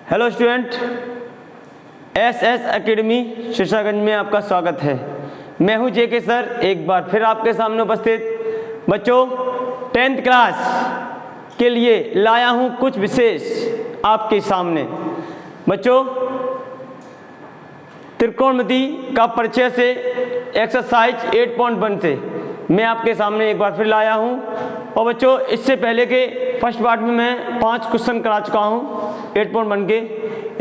Hello student, SS academy शीशागंज में आपका स्वागत है। मैं हूं जेके सर, एक बार फिर आपके सामने उपस्थित। बच्चों, 10th क्लास के लिए लाया हूं कुछ विशेष आपके सामने। बच्चों, त्रिकोणमिति का परिचय से एक्सरसाइज 8.1 से मैं आपके सामने एक बार फिर लाया हूं। और बच्चों, इससे पहले के फर्स्ट पार्ट में मैं 5 क्वेश्चन करा चुका हूं 8.1 के।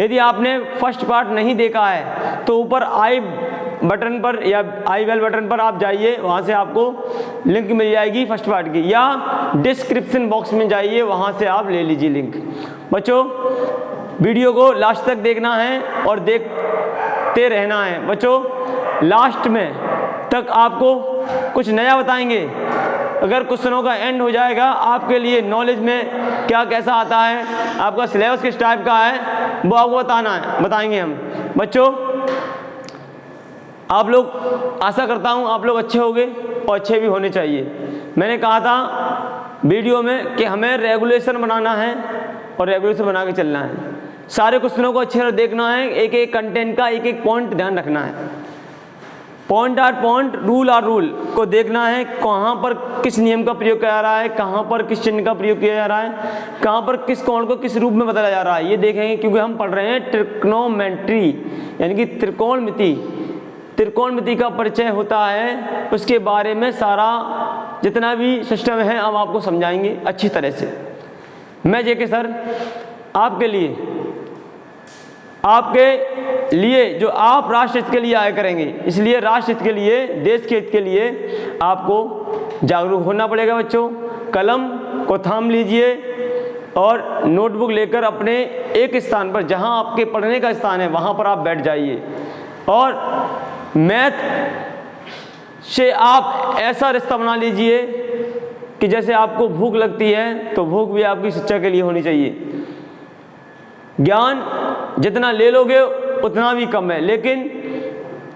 यदि आपने फर्स्ट पार्ट नहीं देखा है तो ऊपर आई बटन पर या आई बेल बटन पर आप जाइए, वहां से आपको लिंक मिल जाएगी फर्स्ट पार्ट की, या डिस्क्रिप्शन बॉक्स में जाइए, वहां से आप ले लीजिए लिंक। बच्चों, वीडियो को लास्ट तक देखना है और देखते रहना है। बच्चों, लास्ट में तक आपको कुछ नया बताएंगे। अगर क्वेश्चनों का एंड हो जाएगा, आपके लिए नॉलेज में क्या कैसा आता है, आपका सिलेबस किस टाइप का है, वो आपको बताएंगे हम। बच्चों, आप लोग, आशा करता हूँ आप लोग अच्छे होंगे और अच्छे भी होने चाहिए। मैंने कहा था वीडियो में कि हमें रेगुलेशन बनाना है और रेगुलेशन बना के चलना है। सारे क्वेश्चनों को अच्छे से देखना है, एक एक कंटेंट का एक एक पॉइंट ध्यान रखना है। पॉइंट आर पॉइंट, रूल आर रूल को देखना है। कहाँ पर किस नियम का प्रयोग किया जा रहा है, कहाँ पर किस चिन्ह का प्रयोग किया जा रहा है, कहाँ पर किस कोण को किस रूप में बताया जा रहा है, ये देखेंगे। क्योंकि हम पढ़ रहे हैं ट्रिग्नोमेट्री, यानी कि त्रिकोणमिति। त्रिकोणमिति का परिचय होता है, उसके बारे में सारा जितना भी सिस्टम है हम आपको समझाएंगे अच्छी तरह से। मैं जेके सर आपके लिए जो आप राष्ट्र हित के लिए आया करेंगे, इसलिए राष्ट्र हित के लिए, देश के हित के लिए आपको जागरूक होना पड़ेगा। बच्चों, कलम को थाम लीजिए और नोटबुक लेकर अपने एक स्थान पर, जहां आपके पढ़ने का स्थान है, वहां पर आप बैठ जाइए। और मैथ से आप ऐसा रिश्ता बना लीजिए कि जैसे आपको भूख लगती है तो भूख भी आपकी शिक्षा के लिए होनी चाहिए। ज्ञान जितना ले लोगे उतना भी कम है, लेकिन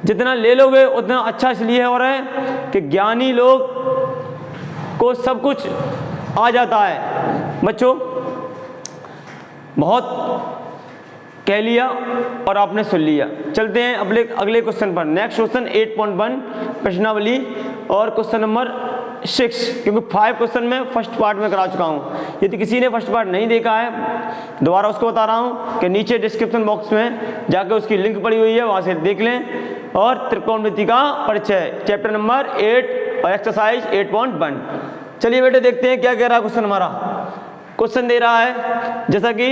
जितना ले लोगे उतना अच्छा इसलिए हो रहा है कि ज्ञानी लोग को सब कुछ आ जाता है। बच्चों, बहुत कह लिया और आपने सुन लिया। चलते हैं अगले क्वेश्चन पर। नेक्स्ट क्वेश्चन 8.1 प्रश्नावली और क्वेश्चन नंबर 6, क्योंकि 5 क्वेश्चन मैं फर्स्ट पार्ट में करा चुका हूँ। यदि किसी ने फर्स्ट पार्ट नहीं देखा है, दोबारा उसको बता रहा हूँ कि नीचे डिस्क्रिप्शन बॉक्स में जाकर उसकी लिंक पड़ी हुई है, वहाँ से देख लें। और त्रिकोणमिति का परिचय चैप्टर नंबर 8 और एक्सरसाइज 8.1। चलिए बेटे, देखते हैं क्या कह रहा है क्वेश्चन हमारा। क्वेश्चन दे रहा है, जैसा कि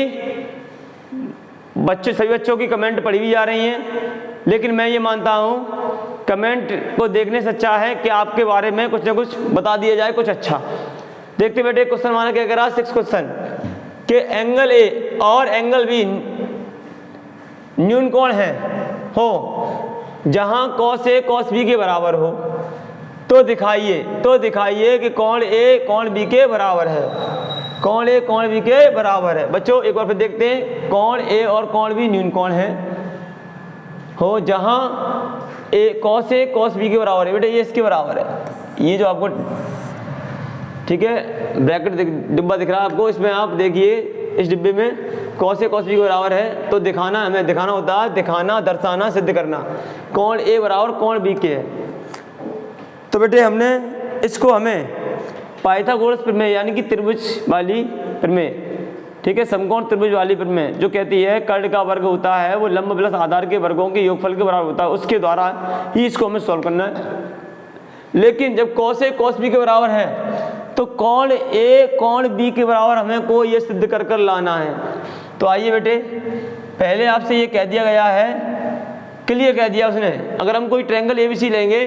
सभी बच्चों की कमेंट पढ़ी भी जा रही हैं, लेकिन मैं ये मानता हूँ कमेंट को देखने से अच्छा है कि आपके बारे में कुछ ना कुछ बता दिया जाए, कुछ अच्छा। देखते बेटे, क्वेश्चन हमारा क्या कह रहा है। 6 क्वेश्चन के एंगल ए और एंगल बी न्यून कोण है हो जहां कॉस ए कॉस बी के बराबर हो, तो दिखाइए कि कोण ए कोण बी के बराबर है। कोण ए कोण बी के बराबर है। बच्चों, एक बार फिर देखते हैं। कोण ए और कोण बी न्यून कोण है हो जहां कॉस ए कॉस बी के बराबर है। बेटे, ये इसके बराबर है। ये जो आपको, ठीक है, ब्रैकेट डिब्बा दिख रहा है आपको, इसमें आप देखिए, इस डिब्बे में कॉस ए कॉस बी के बराबर है। तो हमें दिखाना होता है, दिखाना, दर्शाना, सिद्ध करना। कोण ए बराबर कोण बी के है। तो बेटे, हमें पाइथागोरस प्रमेय, यानी कि त्रिभुज वाली प्रमेय, ठीक है, समकोण त्रिभुज वाली प्रमेय, जो कहती है कर्ण का वर्ग होता है वो लंब प्लस आधार के वर्गों के योगफल के बराबर होता है, उसके द्वारा ही इसको हमें सॉल्व करना है। लेकिन जब कॉस ए कॉस बी के बराबर है तो कोण ए कोण बी के बराबर हमें को ये सिद्ध कर लाना है। तो आइए बेटे, पहले आपसे ये कह दिया गया है, क्लियर कह दिया उसने, अगर हम कोई ट्रायंगल एबीसी लेंगे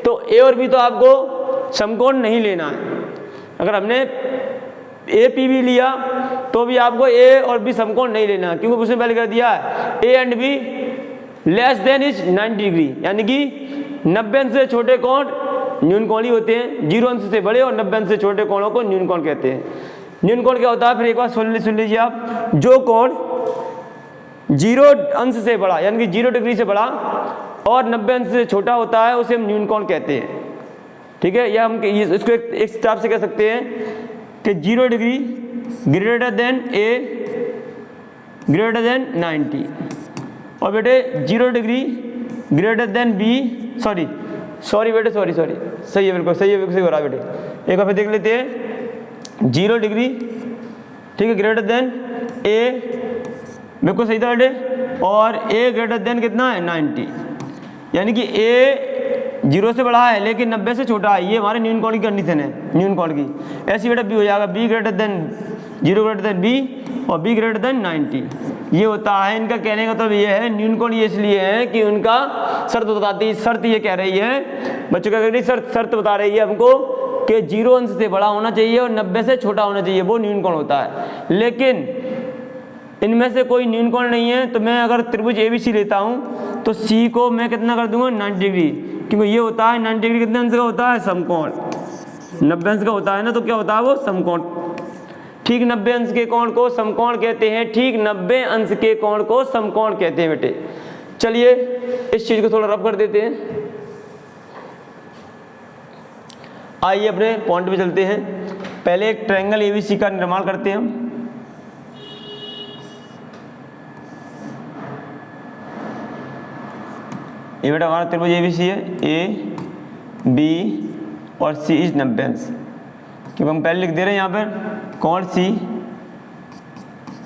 तो ए और बी तो आपको समकोण नहीं लेना है। अगर हमने ए पी बी लिया तो भी आपको ए और बी समकोण नहीं लेना, क्योंकि उसने पहले कर दिया है A and be less than is 90 degree, यानी कि 90 अंश से छोटे कोण न्यून कोण ही होते हैं। 0 अंश से बड़े और 90 अंश से छोटे कोणों को न्यून कोण कहते हैं। न्यून कोण क्या होता है, फिर एक बार सुन लीजिए आप। जो कोण 0 अंश से बड़ा, यानी कि 0 डिग्री से बड़ा और 90 अंश से छोटा होता है, उसे हम न्यून कोण कहते हैं। ठीक है, या हम इसको एक स्टेप से कह सकते हैं कि 0 degree greater than A greater than 90। और बेटे 0 degree greater than B, sorry बेटे सॉरी सही है, बिल्कुल सही है, बिल्कुल सही हो रहा है बेटे। एक बार फिर देख लेते हैं। 0 डिग्री, ठीक है, ग्रेटर देन ए, बिल्कुल सही था बेटे। और ए ग्रेटर देन कितना है 90, यानी कि ए 0 से बड़ा है लेकिन 90 से छोटा है। ये हमारे न्यून कोण की कंडीशन है, न्यून कोण की। ऐसी बेटा बी हो जाएगा, B greater than 0 greater than B और बी ग्रेटर देन 90। ये होता है इनका कहने का मतलब ये है, न्यून कोण ये इसलिए है कि उनका शर्त बताती है, शर्त ये कह रही है बच्चों क्या कह रही है, शर्त बता रही है हमको कि 0 अंश से बड़ा होना चाहिए और 90 से छोटा होना चाहिए, वो न्यून कोण होता है। लेकिन इनमें से कोई न्यून कोण नहीं है, तो मैं अगर त्रिभुज ABC लेता हूँ तो C को मैं कितना कर दूंगा 90 डिग्री, क्योंकि ये होता है 90 डिग्री कितने अंश का होता है, समकोण। 90 अंश का होता है ना, तो क्या होता है वो समकोण। ठीक 90 अंश के कोण को समकोण कहते हैं, ठीक 90 अंश के कोण को समकोण कहते हैं बेटे। चलिए इस चीज को थोड़ा रफ कर देते हैं। आइए अपने पॉइंट पे चलते हैं। पहले एक ट्रायंगल ABC का निर्माण करते हैं हम। ये बेटा हमारा त्रिभुज ABC है, A B और C इज 90 अंश, क्योंकि हम पहले लिख दे रहे हैं यहाँ पर कोण C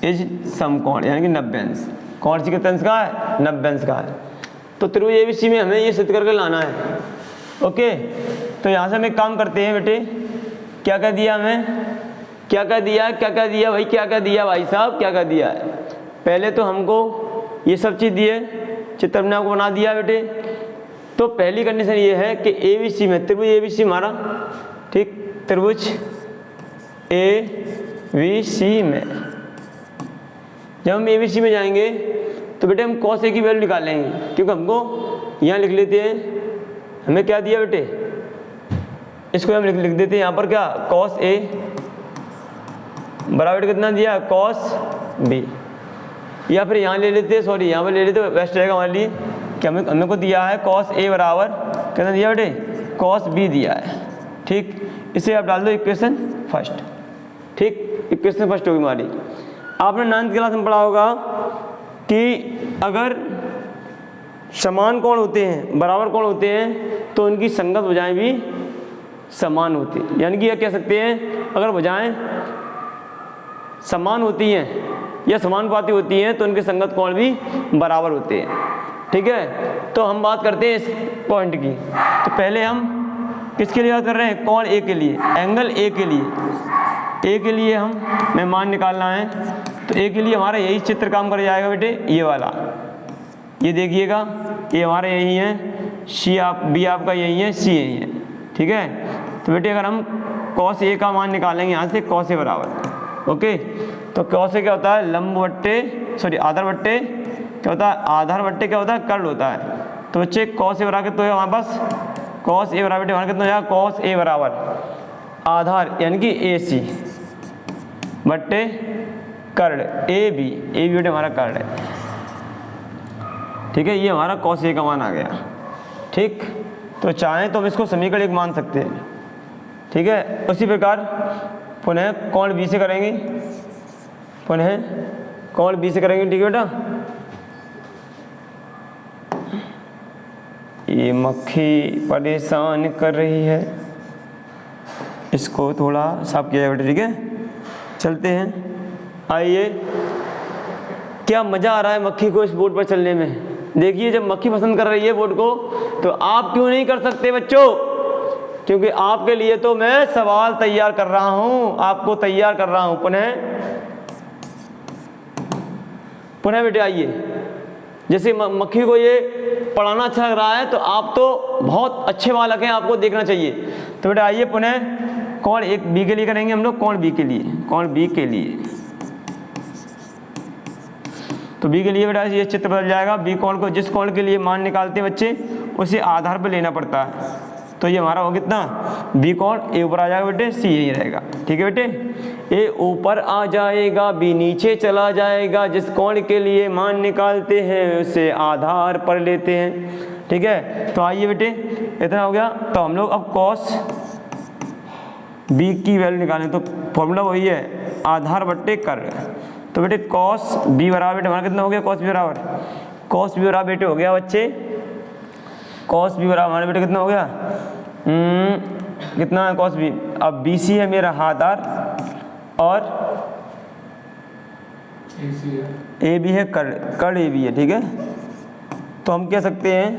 इज समकोण, यानी कि 90 अंश। कोण C कितने अंश का है, 90 अंश का है। तो त्रिभुज ABC में हमें ये सिद्ध करके लाना है। ओके, तो यहाँ से हम एक काम करते हैं बेटे, क्या क्या दिया हमें, क्या क्या दिया भाई, क्या दिया भाई साहब, क्या दिया है। पहले तो हमको ये सब चीज़ दिए, चित्र हमने आपको बना दिया बेटे। तो पहली कंडीशन ये है कि ABC में, त्रिभुज ABC हमारा, ठीक, त्रिभुज ABC में जब हम ABC में जाएंगे तो बेटे हम cos A की वैल्यू निकालेंगे, क्योंकि हमको यहाँ लिख लेते हैं, हमें क्या दिया बेटे, इसको हम लिख देते हैं यहाँ पर क्या, cos A बराबर कितना दिया, cos B। या फिर यहाँ ले लेते हैं, सॉरी यहाँ पर ले लेते हैं, बेस्ट रहेगा हमारे लिए कि हमें को दिया है cos A बराबर कितना दिया बेटे, cos B दिया है। ठीक, इसे आप डाल दो इक्वेशन फर्स्ट। ठीक, इक्वेशन फर्स्ट होगी हमारी। आपने 9th क्लास में पढ़ा होगा कि अगर समान कोण होते हैं, बराबर कोण होते हैं, तो उनकी संगत भुजाएं भी समान होती हैं। यानी कि यह कह सकते हैं अगर भुजाएं समान होती हैं या समानुपाती होती हैं तो उनके संगत कोण भी बराबर होते हैं। ठीक है, तो हम बात करते हैं इस पॉइंट की। तो पहले हम किसके लिए बात कर रहे हैं, कोण A के लिए, एंगल A के लिए। A के लिए हमें मान निकालना है, तो A के लिए हमारा यही चित्र काम कर जाएगा बेटे, ये वाला। ये देखिएगा, ये हमारा यही है, B आपका यही है, C यही है। ठीक है, तो बेटे अगर हम cos A का मान निकालेंगे यहाँ से, cos A बराबर, ओके, तो cos A क्या होता है, आधार बट्टे क्या होता है, आधार बट्टे क्या होता है, कर्ल होता है। तो बच्चे cos A बराबर तो है हमारे पास, cos A बराबर हमारा कितना हो जाएगा, cos A बराबर आधार यानी कि AC बट्टे कर्ल AB बेटे हमारा कर्ल है। ठीक है, ये हमारा cos A का मान आ गया। ठीक, तो चाहें तो हम इसको समीकरण 1 मान सकते हैं। ठीक है, उसी प्रकार पुनः कोण B से करेंगे, ठीक है बेटा। ये मक्खी परेशान कर रही है, इसको थोड़ा साफ किया जाए बेटा। ठीक है, चलते हैं। आइए, क्या मज़ा आ रहा है मक्खी को इस बोर्ड पर चलने में। देखिए, जब मक्खी पसंद कर रही है बोर्ड को, तो आप क्यों नहीं कर सकते बच्चों, क्योंकि आपके लिए तो मैं सवाल तैयार कर रहा हूं, आपको तैयार कर रहा हूं। पुनः बेटे आइए, जैसे मक्खी को ये पढ़ाना अच्छा लग रहा है, तो आप तो बहुत अच्छे बालक हैं, आपको देखना चाहिए। तो बेटा आइए, पुनः कोण B के लिए करेंगे हम लोग, कोण B के लिए। तो B के लिए बेटा ये चित्र बदल जाएगा। B कोण को, जिस कोण के लिए मान निकालते हैं बच्चे, उसे आधार पर लेना पड़ता है। तो ये हमारा हो कितना, B कोण A ऊपर आ जाएगा बेटे, C यही रहेगा। ठीक है बेटे, A ऊपर आ जाएगा, B नीचे चला जाएगा। जिस कोण के लिए मान निकालते हैं उसे आधार पर लेते हैं। ठीक है, तो आइए बेटे, इतना हो गया। तो हम लोग अब cos B की वैल्यू निकालें, तो फॉर्मूला वही है, आधार बट्टे कर्ल। तो बेटे कॉस बी बराबर बेटे हमारा कितना हो गया, कॉस बी बराबर बेटे हो गया बच्चे, कॉस बी बराबर हमारे बेटे कितना हो गया, कितना है कॉस बी। अब बी सी है मेरा हाथ आर और ए बी है कड़ ए बी है, ठीक है। तो हम कह सकते हैं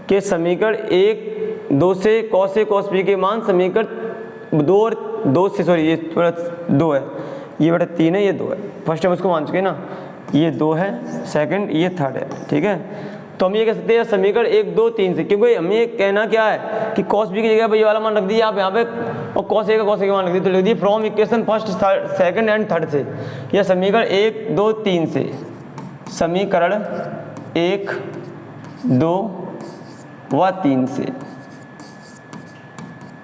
कि समीकरण 1-2 से कॉस ए कॉस बी के मान समीकरण 2 और 2 से, सॉरी ये थोड़ा 2 है, ये बेटा 3 है, ये 2 है। फर्स्ट हम इसको मान चुके ना, ये 2 है, सेकंड ये 3rd है, ठीक है। तो हम ये कह सकते हैं समीकरण 1, 2, 3 से, क्योंकि हमें ये कहना क्या है कि कॉस बी की जगह पर ये वाला मान रख दीजिए आप यहाँ पे, और कॉस ए का मान रख दीजिए, तो लिख दीजिए from equation first, second and third से, या समीकरण 1, 2, 3 से, समीकरण 1, 2 व 3 से।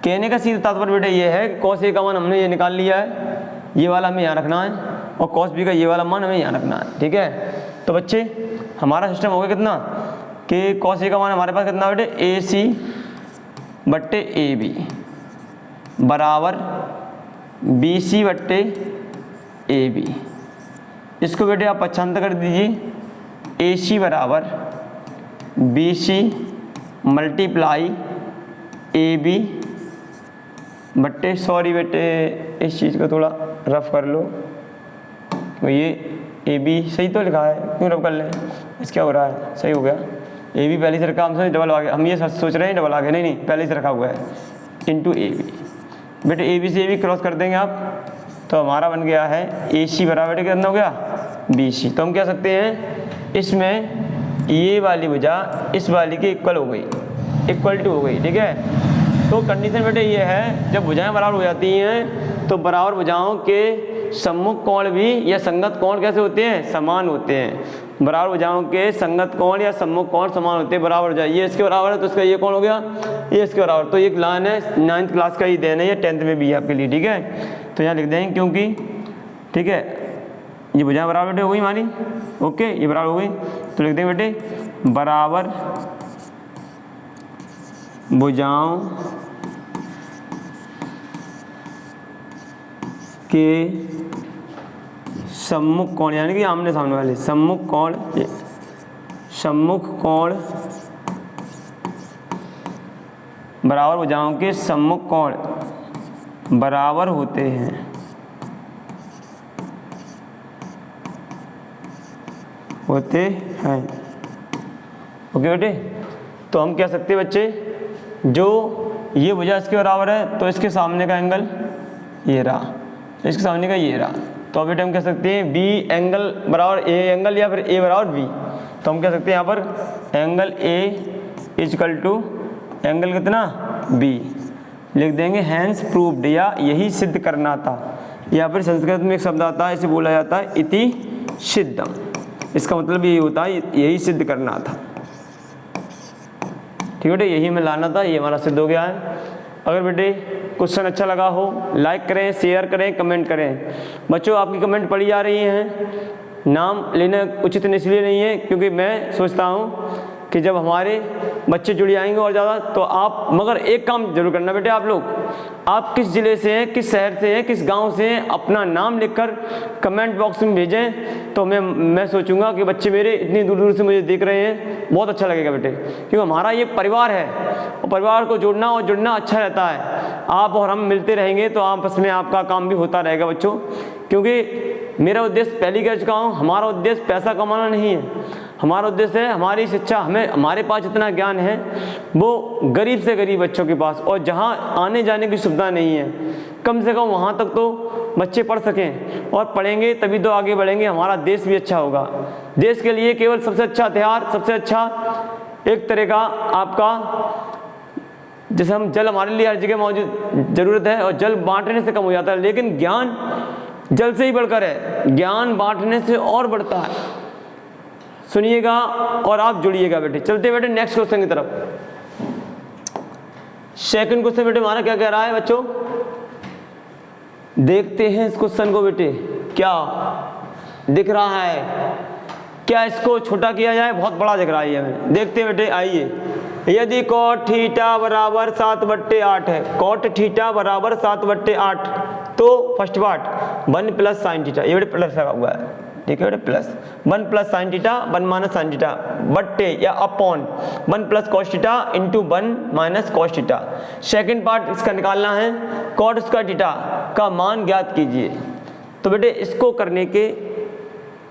कहने का सीधा तात्पर्य बेटा ये है कि कॉस ए का मान हमने ये निकाल लिया है, ये वाला हमें यहाँ रखना है, और कॉस बी का ये वाला मान हमें यहाँ रखना है, ठीक है। तो बच्चे हमारा सिस्टम हो गया कितना कि कॉस ए का मान हमारे पास कितना बेटे, ए सी बट्टे ए बी बराबर बी सी बट्टे ए बी। इसको बेटे आप पक्षांतर कर दीजिए, ए सी बराबर B C multiply A B बट्टे, सॉरी बेटे इस चीज़ को थोड़ा रफ कर लो, तो ये ए बी सही तो लिखा है, क्यों रफ कर लें, इस क्या हो रहा है, सही हो गया, ए बी पहले से रखा, हम डबल आ गया, हम ये सोच रहे हैं डबल आ गया, नहीं पहले से रखा हुआ है, इंटू ए बी। बेटे ए बी से ए बी क्रॉस कर देंगे आप, तो हमारा बन गया है ए सी बराबर बेटे कितना हो गया, बी सी। तो हम कह सकते हैं इसमें ये वाली भुजा इस वाली की इक्वल हो गई, इक्वल टू हो गई, ठीक है। तो कंडीशन बेटे ये है, जब भुजाएं बराबर हो जाती हैं तो बराबर भुजाओं के सम्मुख कोण भी या संगत कोण कैसे होते हैं, समान होते हैं। बराबर भुजाओं के संगत कोण या सम्मुख कोण समान होते हैं, बराबर हो जाए, ये इसके बराबर है तो इसका ये कोण हो गया, ये इसके बराबर। तो एक लाइन है 9th क्लास का ही देन है, ये 10th में भी है आपके लिए, ठीक है। तो यहाँ लिख देंगे क्योंकि, ठीक है, ये भुजाएं बराबर बेटे हो गई हमारी, ओके, ये बराबर हो गई, तो लिख देंगे बेटे बराबर भुजाओं के सम्मुख कोण, यानी कि आमने सामने वाले सम्मुख कोण बराबर भुजाओं के सम्मुख कोण बराबर होते हैं, ओके बेटे। तो हम कह सकते हैं बच्चे, जो ये भुजा इसके बराबर है तो इसके सामने का एंगल ये रहा, इसके सामने का ये रहा, तो अब बेटे हम कह सकते हैं बी एंगल बराबर ए एंगल, या फिर ए बराबर बी। तो हम कह सकते हैं यहाँ पर angle A equal to angle कितना, बी लिख देंगे, हैंस प्रूव्ड, या यही सिद्ध करना था, या फिर संस्कृत में एक शब्द आता है, इसे बोला जाता है इति सिद्धम। इसका मतलब यही होता है, यही सिद्ध करना था, ठीक है बेटे, यही हमें लाना था, ये हमारा सिद्ध हो गया है। अगर बेटे क्वेश्चन अच्छा लगा हो लाइक करें, शेयर करें, कमेंट करें। बच्चों आपकी कमेंट पढ़ी जा रही हैं, नाम लेना उचित इसलिए नहीं है क्योंकि मैं सोचता हूँ कि जब हमारे बच्चे जुड़ जाएंगे और ज़्यादा, तो आप मगर एक काम जरूर करना बेटे, आप लोग, आप किस ज़िले से हैं, किस शहर से हैं, किस गांव से हैं, अपना नाम लिखकर कमेंट बॉक्स में भेजें, तो मैं सोचूंगा कि बच्चे मेरे इतनी दूर दूर से मुझे देख रहे हैं, बहुत अच्छा लगेगा बेटे, क्योंकि हमारा ये परिवार है, और परिवार को जोड़ना और जुड़ना अच्छा रहता है। आप और हम मिलते रहेंगे तो आपस में आपका काम भी होता रहेगा बच्चों, क्योंकि मेरा उद्देश्य पहले कह चुका हूँ, हमारा उद्देश्य पैसा कमाना नहीं है, हमारा उद्देश्य है हमारी शिक्षा, हमारे पास जितना ज्ञान है वो गरीब से गरीब बच्चों के पास, और जहाँ आने जाने की सुविधा नहीं है, कम से कम वहाँ तक तो बच्चे पढ़ सकें, और पढ़ेंगे तभी तो आगे बढ़ेंगे, हमारा देश भी अच्छा होगा। देश के लिए केवल सबसे अच्छा हथियार, सबसे अच्छा एक तरह का आपका, जैसे हम जल हमारे लिए हर जगह मौजूद ज़रूरत है, और जल बांटने से कम हो जाता है, लेकिन ज्ञान जल से ही बढ़कर है, ज्ञान बांटने से और बढ़ता है। सुनिएगा और आप जुड़िएगा बेटे। चलते बेटे नेक्स्ट क्वेश्चन की तरफ। सेकंड क्वेश्चन बेटे हमारा क्या कह रहा है बच्चों, देखते हैं इस क्वेश्चन को बेटे, क्या दिख रहा है, क्या इसको छोटा किया जाए, बहुत बड़ा दिख रहा है हमें, देखते हैं बेटे, आइए। यदि कॉट थीटा बराबर 7/8 है, कॉट थीटा बराबर 7/8, तो first part 1 plus sine theta, ये बेटे प्लस लगा हुआ है, ठीक है बेटे, plus 1 plus sine theta 1 minus sine theta बट्टे या upon 1 plus cos theta into 1 minus cos theta. Second part इसका निकालना है, कॉट स्क्वायर थीटा का मान ज्ञात कीजिए। तो बेटे इसको करने के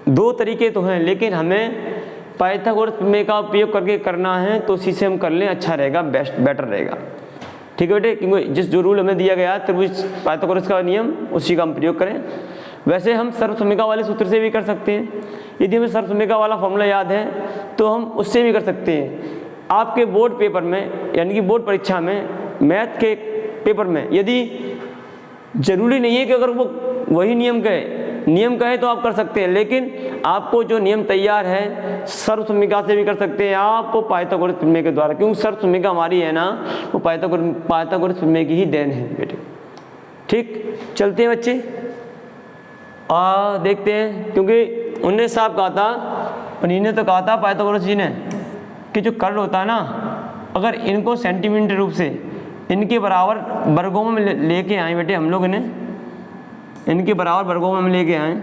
दो तरीके तो हैं, लेकिन हमें पाइथागोरस प्रमेय का उपयोग करके करना है, तो उसी से हम कर लें, अच्छा रहेगा, बेटर रहेगा, ठीक है बेटे, क्योंकि जिस जो रूल हमें दिया गया है त्रिभुज पाइथागोरस का नियम, उसी का हम प्रयोग करें। वैसे हम सर्वसम्मिका वाले सूत्र से भी कर सकते हैं, यदि हमें सर्वसम्मिका वाला फॉर्मूला याद है तो हम उससे भी कर सकते हैं। आपके बोर्ड पेपर में यानी कि बोर्ड परीक्षा में मैथ के पेपर में यदि जरूरी नहीं है कि अगर वो वही नियम कहे तो आप कर सकते हैं, लेकिन आपको जो नियम तैयार है सर्वसम्मिका से भी कर सकते हैं आप पाइथागोरस प्रमेय के द्वारा, क्योंकि सर्वसम्मिका हमारी है ना, वो पाइथागोरस प्रमेय की ही देन है बेटे। ठीक, चलते हैं बच्चे, देखते हैं, क्योंकि उन्होंने साहब कहा था, उन्हीं ने तो कहा था पाइथागोरस जी ने कि जो कर्ल होता है ना, अगर इनको सेंटीमीटर रूप से इनके बराबर वर्गों में लेके आए बेटे, हम लोग इन्हें इनके बराबर वर्गों में लेके आए,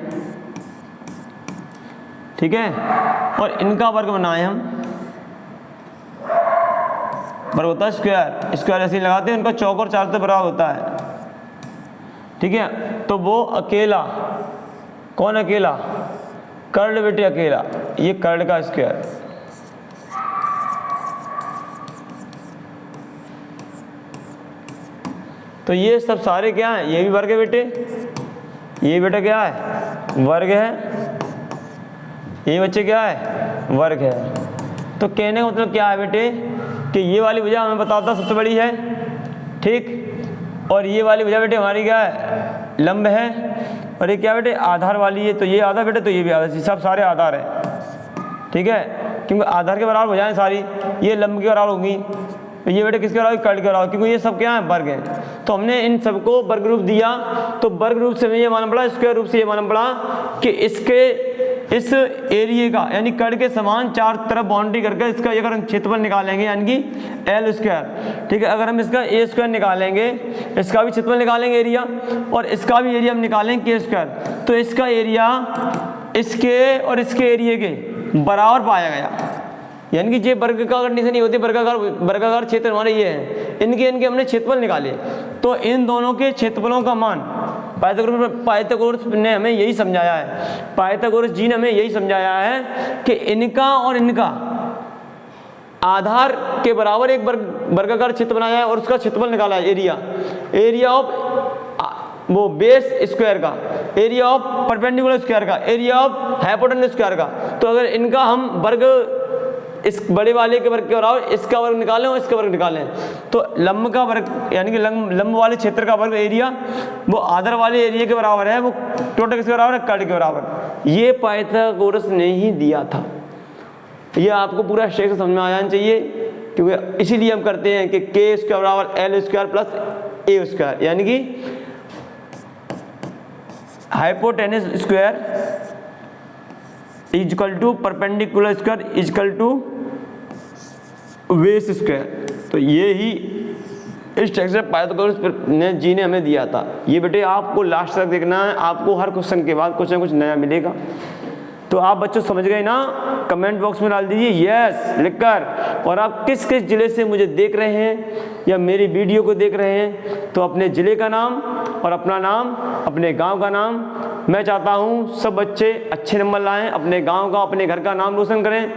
ठीक है, और इनका वर्ग बनाए हम, वर्ग होता है स्क्वायर, स्क्वायर ऐसे ही लगाते हैं, उनका चौक और चार से बराबर होता है, ठीक है। तो वो अकेला, कौन अकेला? कर्ल बेटे अकेला, ये कर्ल का स्क्वायर, तो ये सब सारे क्या हैं? ये भी वर्ग है बेटे, ये बेटा क्या है? वर्ग है, ये बच्चे क्या है? वर्ग है। तो कहने का मतलब क्या है बेटे कि ये वाली भुजा हमें बताता सबसे बड़ी है, ठीक, और ये वाली भुजा बेटे हमारी क्या है? लंब है, और ये क्या बेटे? आधार वाली है, तो ये आधार बेटे, तो ये भी आधार, सब सारे आधार है, ठीक है, क्योंकि आधार के बराबर भुजाएं सारी, ये लंब के बराबर होंगी, तो ये बेटे किसके बराबर? कर्ल के बराबर, क्योंकि ये सब क्या है? वर्ग हैं। तो हमने इन सबको वर्ग रूप दिया, तो वर्ग रूप से हमें ये मालूम पड़ा, स्क्वायर रूप से ये मालूम पड़ा कि इसके इस एरिया का यानी कर्ल के समान चार तरफ बाउंड्री करके इसका अगर हम क्षेत्रफल निकालेंगे यानी कि एल स्क्वायर, ठीक है, अगर हम इसका ए स्क्वायर निकालेंगे, इसका भी क्षेत्रफल निकालेंगे एरिया, और इसका भी एरिया हम निकालेंगे के स्क्वायर, तो इसका एरिया इसके और इसके एरिया के बराबर पाया गया, यानी कि ये वर्गाकार कंडीशन नहीं होती, वर्गाकार क्षेत्र हमारे ये हैं, इनके हमने क्षेत्रफल निकाले, तो इन दोनों के क्षेत्रफलों का मान पाइथागोरस ने हमें यही समझाया है, पाइथागोरस जी ने हमें यही समझाया है कि इनका और इनका आधार के बराबर एक वर्गाकार क्षेत्र बनाया है और उसका क्षेत्रफल निकाला है, एरिया ऑफ वो बेस स्क्वायर का, एरिया ऑफ परपेंडिकुलर स्क्वायर का, एरिया ऑफ हाइपोटेन्यूज स्क्वायर का। तो अगर इनका हम वर्ग इस बड़े वाले के वर्ग के बराबर इसका वर्ग निकालें और इसका वर्ग निकालें, तो लंब का वर्ग यानी कि लंब वाले क्षेत्र का वर्ग एरिया वो आधार वाले एरिया के बराबर है, वो टोटल किसके बराबर है? कर्ल के बराबर। ये पाइथागोरस ने ही दिया था, ये आपको पूरा शेख से समझ में आ जाना चाहिए, क्योंकि इसीलिए हम करते हैं कि के स्क्वायर बराबर L square plus A square, यानी कि hypotenuse square equal to perpendicular square equal to base square. तो ये ही इस स्ट्रक्चर पाइथागोरस जी ने हमें दिया था। ये बेटे आपको लास्ट तक देखना है, आपको हर क्वेश्चन के बाद कुछ ना कुछ नया मिलेगा। तो आप बच्चों समझ गए ना? कमेंट बॉक्स में डाल दीजिए यस लिखकर, और आप किस किस ज़िले से मुझे देख रहे हैं या मेरी वीडियो को देख रहे हैं, तो अपने ज़िले का नाम और अपना नाम, अपने गांव का नाम। मैं चाहता हूं सब बच्चे अच्छे नंबर लाएं, अपने गांव का, अपने घर का नाम रोशन करें,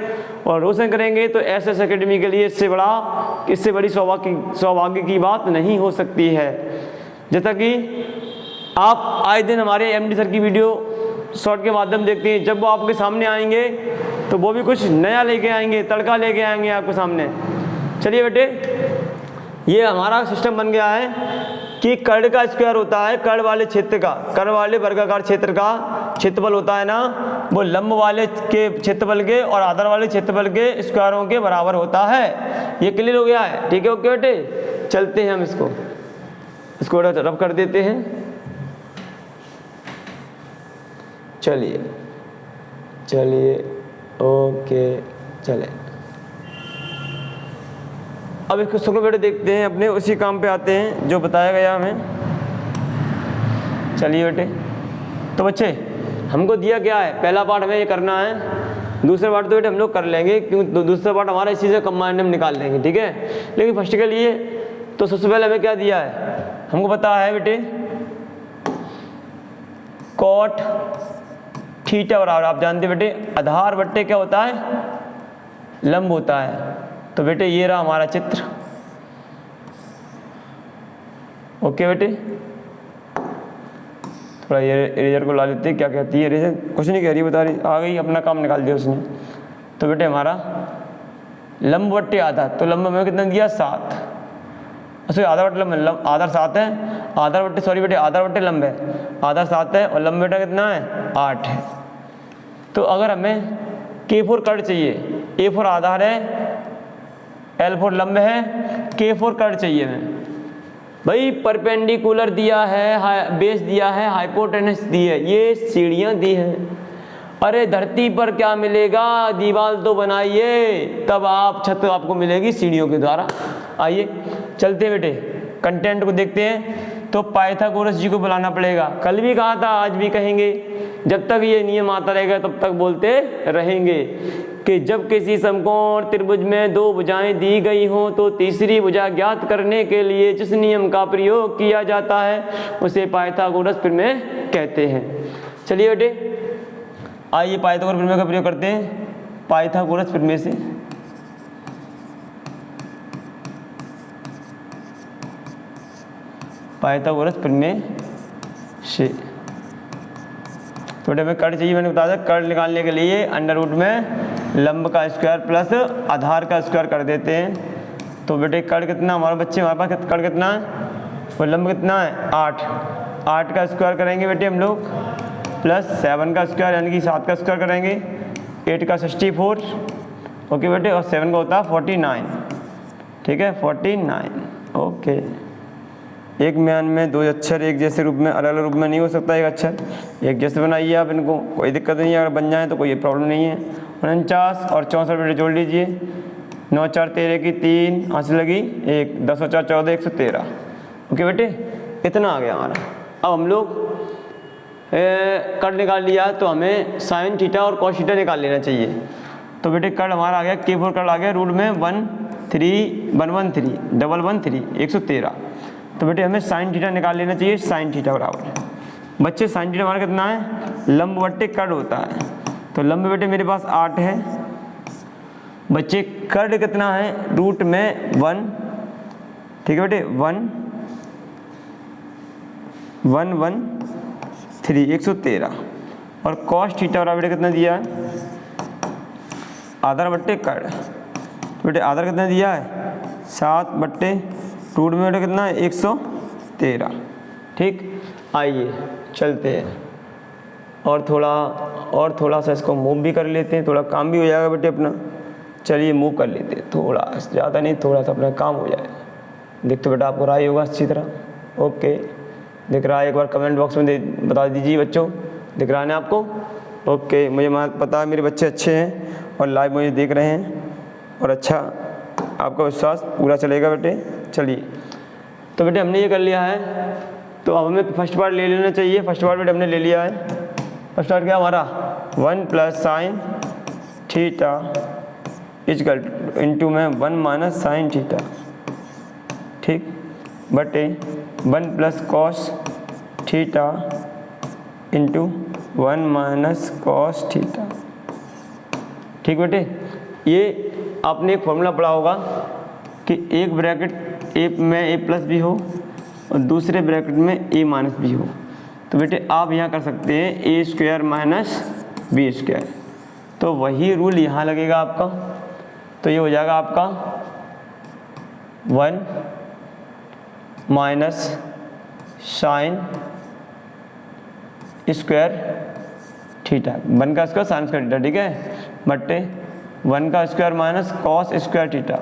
और रोशन करेंगे तो एसएस एकेडमी के लिए इससे बड़ी सौभाग्य की बात नहीं हो सकती है। जैसा कि आप आए दिन हमारे एमडी सर की वीडियो शॉर्ट के माध्यम देखते हैं, जब वो आपके सामने आएंगे तो वो भी कुछ नया लेके आएंगे, तड़का लेके आएंगे आपके सामने। चलिए बेटे, ये हमारा सिस्टम बन गया है कि कर्ल का स्क्वायर होता है कर्ल वाले क्षेत्र का, कर्ल वाले वर्गाकार क्षेत्र का क्षेत्रफल होता है ना, वो लंब वाले के क्षेत्रफल के और आधार वाले क्षेत्रफल के स्क्वायरों के बराबर होता है। ये क्लियर हो गया है? ठीक है, ओके बेटे, चलते हैं हम इसको रब कर देते हैं। चलिए ओके, चले अब इसको शुक्र बेटे देखते हैं, अपने उसी काम पे आते हैं जो बताया गया हमें। चलिए बेटे, तो बच्चे हमको दिया क्या है, पहला पार्ट हमें ये करना है, दूसरा पार्ट तो बेटे हम लोग कर लेंगे क्योंकि दूसरा पार्ट हमारा इसी से कंबाइंड हम निकाल लेंगे, ठीक है। लेकिन फर्स्ट के लिए तो सबसे पहले हमें क्या दिया है, हमको पता है बेटे कॉट थीटा बराबर, आप जानते बेटे आधार बट्टे क्या होता है, लंब होता है। तो बेटे ये रहा हमारा चित्र, ओके बेटे। थोड़ा ये इरेजर को ला लेते हैं, क्या कहती है इरेजर, कुछ नहीं कह रही, बता रही, आ गई, अपना काम निकाल दिया उसने। तो बेटे हमारा लंब बट्टे आधार, तो लंब हमें कितना दिया 7, अच्छा आधार बट्टे लंब, आधार 7 है, आधार बट्टे सॉरी बेटे आधार बट्टे लंब है, आधार 7 है और लंब बेटा कितना है 8 है। तो अगर हमें K4 कर्ड चाहिए, A4 आधार है, L4 लंब है, K4 कर्ड चाहिए हमें, भाई परपेंडिकुलर दिया है, बेस दिया है, हाइपोटेनस दी है, ये सीढ़ियाँ दी हैं। अरे धरती पर क्या मिलेगा, दीवार तो बनाइए तब आप छत आपको मिलेगी सीढ़ियों के द्वारा। आइए चलते हैं बेटे, कंटेंट को देखते हैं। तो पाइथागोरस जी को बुलाना पड़ेगा, कल भी कहा था आज भी कहेंगे, जब तक ये नियम आता रहेगा तब तक बोलते रहेंगे कि जब किसी समकोण त्रिभुज में 2 भुजाएं दी गई हों तो तीसरी भुजा ज्ञात करने के लिए जिस नियम का प्रयोग किया जाता है उसे पाइथागोरस प्रमेय कहते हैं। चलिए बेटे आइए पाइथागोरस प्रमेय का प्रयोग करते हैं। पाइथागोरस प्रमेय से पाइथागोरस प्रमेय से तो हमें कर्ड चाहिए, मैंने बताया था कर्ड निकालने के लिए अंडर रूट में लंब का स्क्वायर प्लस आधार का स्क्वायर कर देते हैं। तो बेटे कर्ड कितना हमारे बच्चे, हमारे पास कर्ड कितना है और लंब कितना है 8, 8 का स्क्वायर करेंगे बेटे हम लोग प्लस 7 का स्क्वायर यानी कि 7 का स्क्वायर करेंगे, 8 का 64, ओके बेटे, और 7 का होता है 49, ठीक है 49, ओके। एक म्यान में 2 अक्षर एक जैसे रूप में अलग अलग रूप में नहीं हो सकता, एक अक्षर एक जैसे बनाइए आप, इनको कोई दिक्कत नहीं है, अगर बन जाए तो कोई प्रॉब्लम नहीं है। 49 और 64 बेटे जोड़ लीजिए, 9 4 13 की 3 आंसर लगी 1, 10 और 4 14 113, ओके बेटे इतना आ गया हमारा। अब हम लोग कर्ड निकाल लिया तो हमें साइन थीटा और कॉस थीटा निकाल लेना चाहिए। तो बेटे कर्ड हमारा आ गया, K4 कर्ड आ गया रूट में 1 3 1 1 3 1 1 3 113। तो बेटे हमें साइन थीटा निकाल लेना चाहिए, साइन थीटा बराबर बच्चे साइन थीटा हमारा कितना है, लंब बट्टे कर्ड होता है। तो लंब बेटे मेरे पास 8 है बच्चे, कर्ड कितना है रूट में 1, ठीक है बेटे 1 1 1 3 113 और कॉस थीटा बराबर बेटे कितना दिया है, आधार बट्टे कर्ड, बेटे आधार कितना दिया है 7 बट्टे रूट में बेटे कितना है 113, ठीक। आइए चलते हैं और थोड़ा सा इसको मूव भी कर लेते हैं, थोड़ा काम भी हो जाएगा बेटे अपना। चलिए मूव कर लेते हैं, थोड़ा ज़्यादा नहीं, थोड़ा सा अपना काम हो जाएगा। देख तो बेटा आपको रहा ही होगा अच्छी तरह, ओके दिख रहा है, एक बार कमेंट बॉक्स में बता दीजिए बच्चों, दिख रहा है ना आपको, ओके। मुझे पता है मेरे बच्चे अच्छे हैं और लाइव मुझे देख रहे हैं और अच्छा आपका विश्वास पूरा चलेगा बेटे। चलिए तो बेटे हमने ये कर लिया है, तो अब हमें फर्स्ट पार्ट ले लेना चाहिए। फर्स्ट पार्ट बेटे हमने ले लिया है, फर्स्ट पार्ट क्या हमारा 1 plus sine theta equal into में 1 माइनस साइन थीटा, ठीक, बटे 1 plus cos theta into 1 minus cos theta, ठीक बेटे। ये आपने एक फॉर्मूला पढ़ा होगा कि एक ब्रैकेट ए में ए प्लस भी हो और दूसरे ब्रैकेट में ए माइनस भी हो। तो बेटे आप यहाँ कर सकते हैं A square minus B square, तो वही रूल यहाँ लगेगा आपका। तो ये हो जाएगा आपका 1 माइनस साइन स्क्वायर थीटा, 1 का स्क्वायर साइन स्क्वायर थीटा, ठीक है, बट्टे 1 का square minus cos square theta.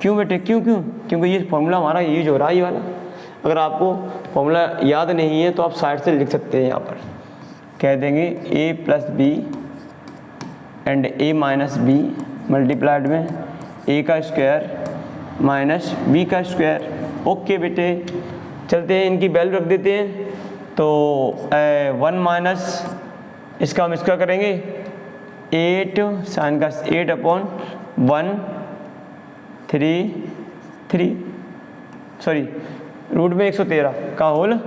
क्यों बेटे क्योंकि ये फॉर्मूला हमारा यूज हो रहा है ये वाला। अगर आपको फॉर्मूला याद नहीं है तो आप साइड से लिख सकते हैं, यहाँ पर कह देंगे A plus B and A minus B multiplied में ए का स्क्वायर माइनस बी का स्क्वायर। ओके बेटे चलते हैं, इनकी वैल्यू रख देते हैं। तो 1 माइनस इसका हम स्क्वायर करेंगे 8 साइन का 8 अपॉन 1 3 सॉरी रूट में 113 का होल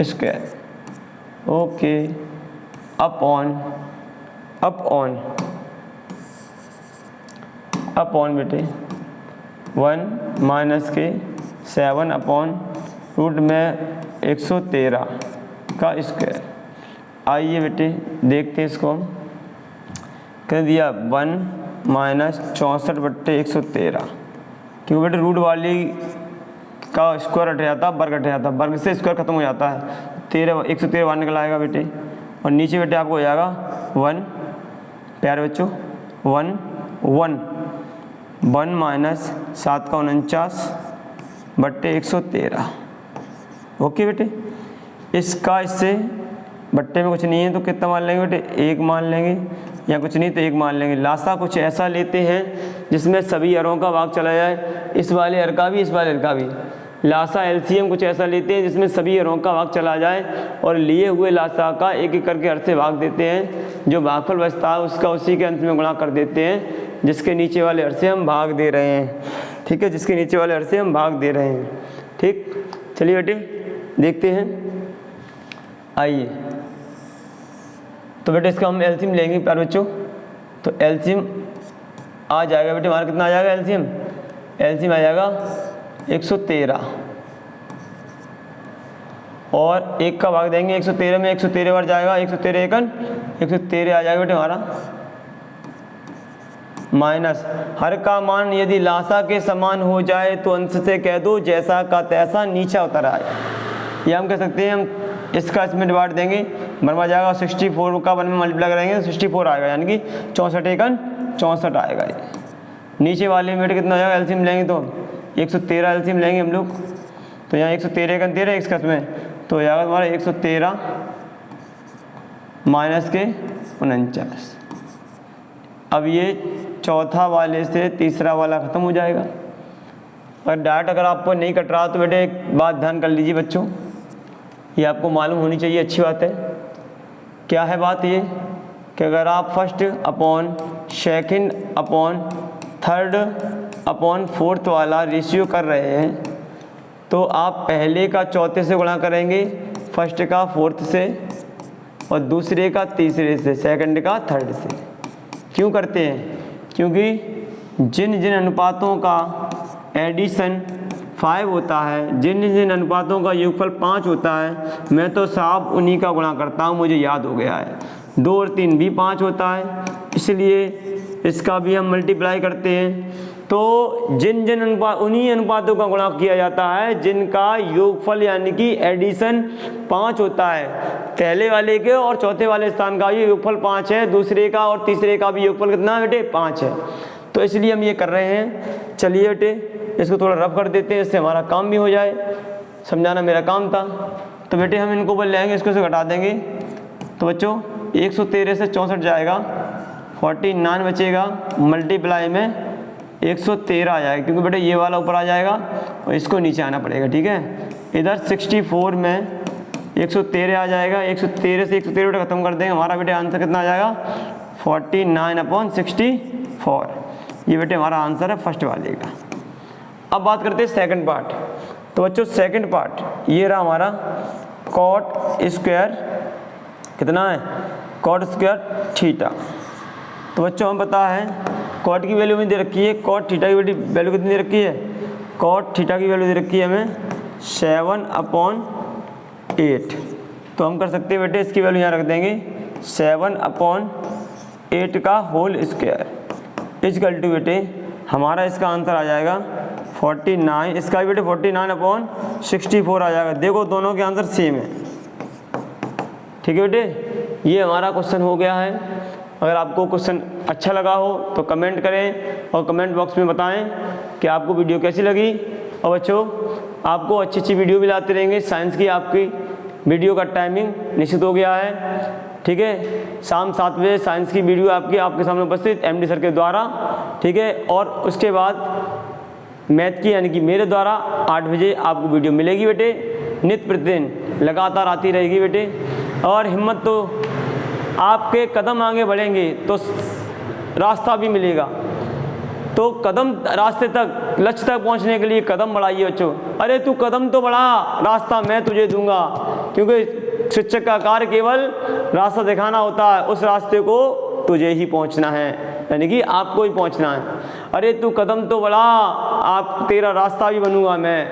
स्क्वायर। ओके अपॉन बेटे 1 माइनस के 7 अपॉन रूट में 113 का स्क्वायर। आइए बेटे देखते हैं इसको हम। कह दिया 1 माइनस 64/113, क्योंकि बेटे रूट वाली का स्क्वायर हट जाता, वर्ग हट जाता, वर्ग से स्क्वायर खत्म हो जाता है। 113 बाहर निकल आएगा बेटे, और नीचे बेटे आपको हो जाएगा 1 प्यारे बच्चों 1 माइनस 7 का 49/113। ओके बेटे, इसका इससे बट्टे में कुछ नहीं है तो कितना मान लेंगे बेटे 1 मान लेंगे, या कुछ नहीं तो 1 मान लेंगे। लासा कुछ ऐसा लेते हैं जिसमें सभी अरों का भाग चला जाए, इस वाले अर का भी इस वाले अर का भी। लासा एलसीएम कुछ ऐसा लेते हैं जिसमें सभी अरों का भाग चला जाए, और लिए हुए लासा का एक एक करके अर से भाग देते हैं। जो भागफल बचता है उसका उसी के अंत में गुणा कर देते हैं, जिसके नीचे वाले अर से हम भाग दे रहे हैं। ठीक है, जिसके नीचे वाले अर से हम भाग दे रहे हैं। ठीक, चलिए बेटे देखते हैं। आइए तो बेटे इसका हम एलसीएम लेंगे प्यारे बच्चों। तो एलसीएम आ जाएगा बेटे हमारा, कितना आ जाएगा एलसीएम आ जाएगा 113, और 1 का भाग देंगे 113 में, 113 बार जाएगा, 113 एकन 113 आ जाएगा बेटे हमारा। माइनस हर का मान यदि लासा के समान हो जाए तो अंश से कह दो जैसा का तैसा नीचा उतर आए। या हम कह सकते हैं हम इसका इसमें डिवाइड देंगे, बनवा जाएगा 64 का 1 में मल्टीप्लाई करेंगे तो 64 आएगा, यानी कि 64 एकन 64 आएगा। ये नीचे वाले में कितना आएगा एलसीएम लेंगे तो 113 एलसीएम लेंगे हम लोग, तो यहाँ 113 एकन 13 इसका इसमें तो आएगा तुम्हारा 113 माइनस के 49। अब ये चौथा वाले से तीसरा वाला ख़त्म हो जाएगा। और डायरेक्ट अगर आपको नहीं कट रहा तो बेटे एक बात ध्यान कर लीजिए बच्चों, ये आपको मालूम होनी चाहिए, अच्छी बात है। क्या है बात ये कि अगर आप first upon second upon third upon fourth वाला रेशियो कर रहे हैं तो आप पहले का चौथे से गुणा करेंगे, फर्स्ट का फोर्थ से, और दूसरे का तीसरे से, सेकंड का थर्ड से। क्यों करते हैं? क्योंकि जिन जिन अनुपातों का एडिशन 5 होता है, जिन जिन अनुपातों का योगफल 5 होता है, मैं तो साफ उन्हीं का गुणा करता हूँ, मुझे याद हो गया है। 2 और 3 भी 5 होता है, इसलिए इसका भी हम मल्टीप्लाई करते हैं। तो जिन जिन उन्हीं अनुपातों का गुणा किया जाता है जिनका योगफल यानी कि एडिशन 5 होता है। पहले वाले के और चौथे वाले स्थान का भी योगफल 5 है, दूसरे का और तीसरे का भी योगफल कितना है बेटे 5 है। तो इसलिए हम ये कर रहे हैं। चलिए बेटे इसको थोड़ा रफ कर देते हैं, इससे हमारा काम भी हो जाए, समझाना मेरा काम था। तो बेटे हम इनको बोल लेंगे, इसको से घटा देंगे तो बच्चों 113 से 64 जाएगा, 49 बचेगा, मल्टीप्लाई में 113 आ जाएगा, क्योंकि बेटे ये वाला ऊपर आ जाएगा और इसको नीचे आना पड़ेगा। ठीक है, इधर 64 में 113 आ जाएगा, 113 से 113 बेटे खत्म कर देंगे, हमारा बेटे आंसर कितना आ जाएगा 49/64। ये बेटे हमारा आंसर है फर्स्ट वाले का। अब बात करते हैं सेकंड पार्ट। तो बच्चों सेकंड पार्ट ये रहा हमारा कॉट स्क्वायर, कितना है कॉट स्क्वायर थीटा। तो बच्चों हम पता है कॉट की वैल्यू में दे रखी है, कॉट थीटा की वैल्यू कितनी दे रखी है, कॉट थीटा की वैल्यू दे रखी है हमें 7/8। तो हम कर सकते हैं बेटे इसकी वैल्यू यहाँ रख देंगे 7/8 का होल स्क्वायर इक्वल टू बेटे हमारा इसका आंसर आ जाएगा 49, इसका भी बेटे 49/64 आ जाएगा। देखो दोनों के आंसर सेम है। ठीक है बेटे, ये हमारा क्वेश्चन हो गया है। अगर आपको क्वेश्चन अच्छा लगा हो तो कमेंट करें और कमेंट बॉक्स में बताएं कि आपको वीडियो कैसी लगी। और बच्चों आपको अच्छी अच्छी वीडियो भी लाते रहेंगे। साइंस की आपकी वीडियो का टाइमिंग निश्चित हो गया है। ठीक है, शाम 7 बजे साइंस की वीडियो आपके सामने उपस्थित MD सर के द्वारा। ठीक है, और उसके बाद मैथ की यानी कि मेरे द्वारा 8 बजे आपको वीडियो मिलेगी बेटे। नित्य प्रतिदिन लगातार आती रहेगी बेटे। और हिम्मत तो आपके कदम आगे बढ़ेंगे तो रास्ता भी मिलेगा। तो कदम रास्ते तक, लक्ष्य तक पहुंचने के लिए कदम बढ़ाइए बच्चों। अरे तू कदम तो बढ़ा, रास्ता मैं तुझे दूंगा, क्योंकि शिक्षक का कार्य केवल रास्ता दिखाना होता है, उस रास्ते को तुझे ही पहुंचना है, यानी कि आपको ही पहुंचना है। अरे तू कदम तो बढ़ा, आप तेरा रास्ता भी बनूंगा मैं।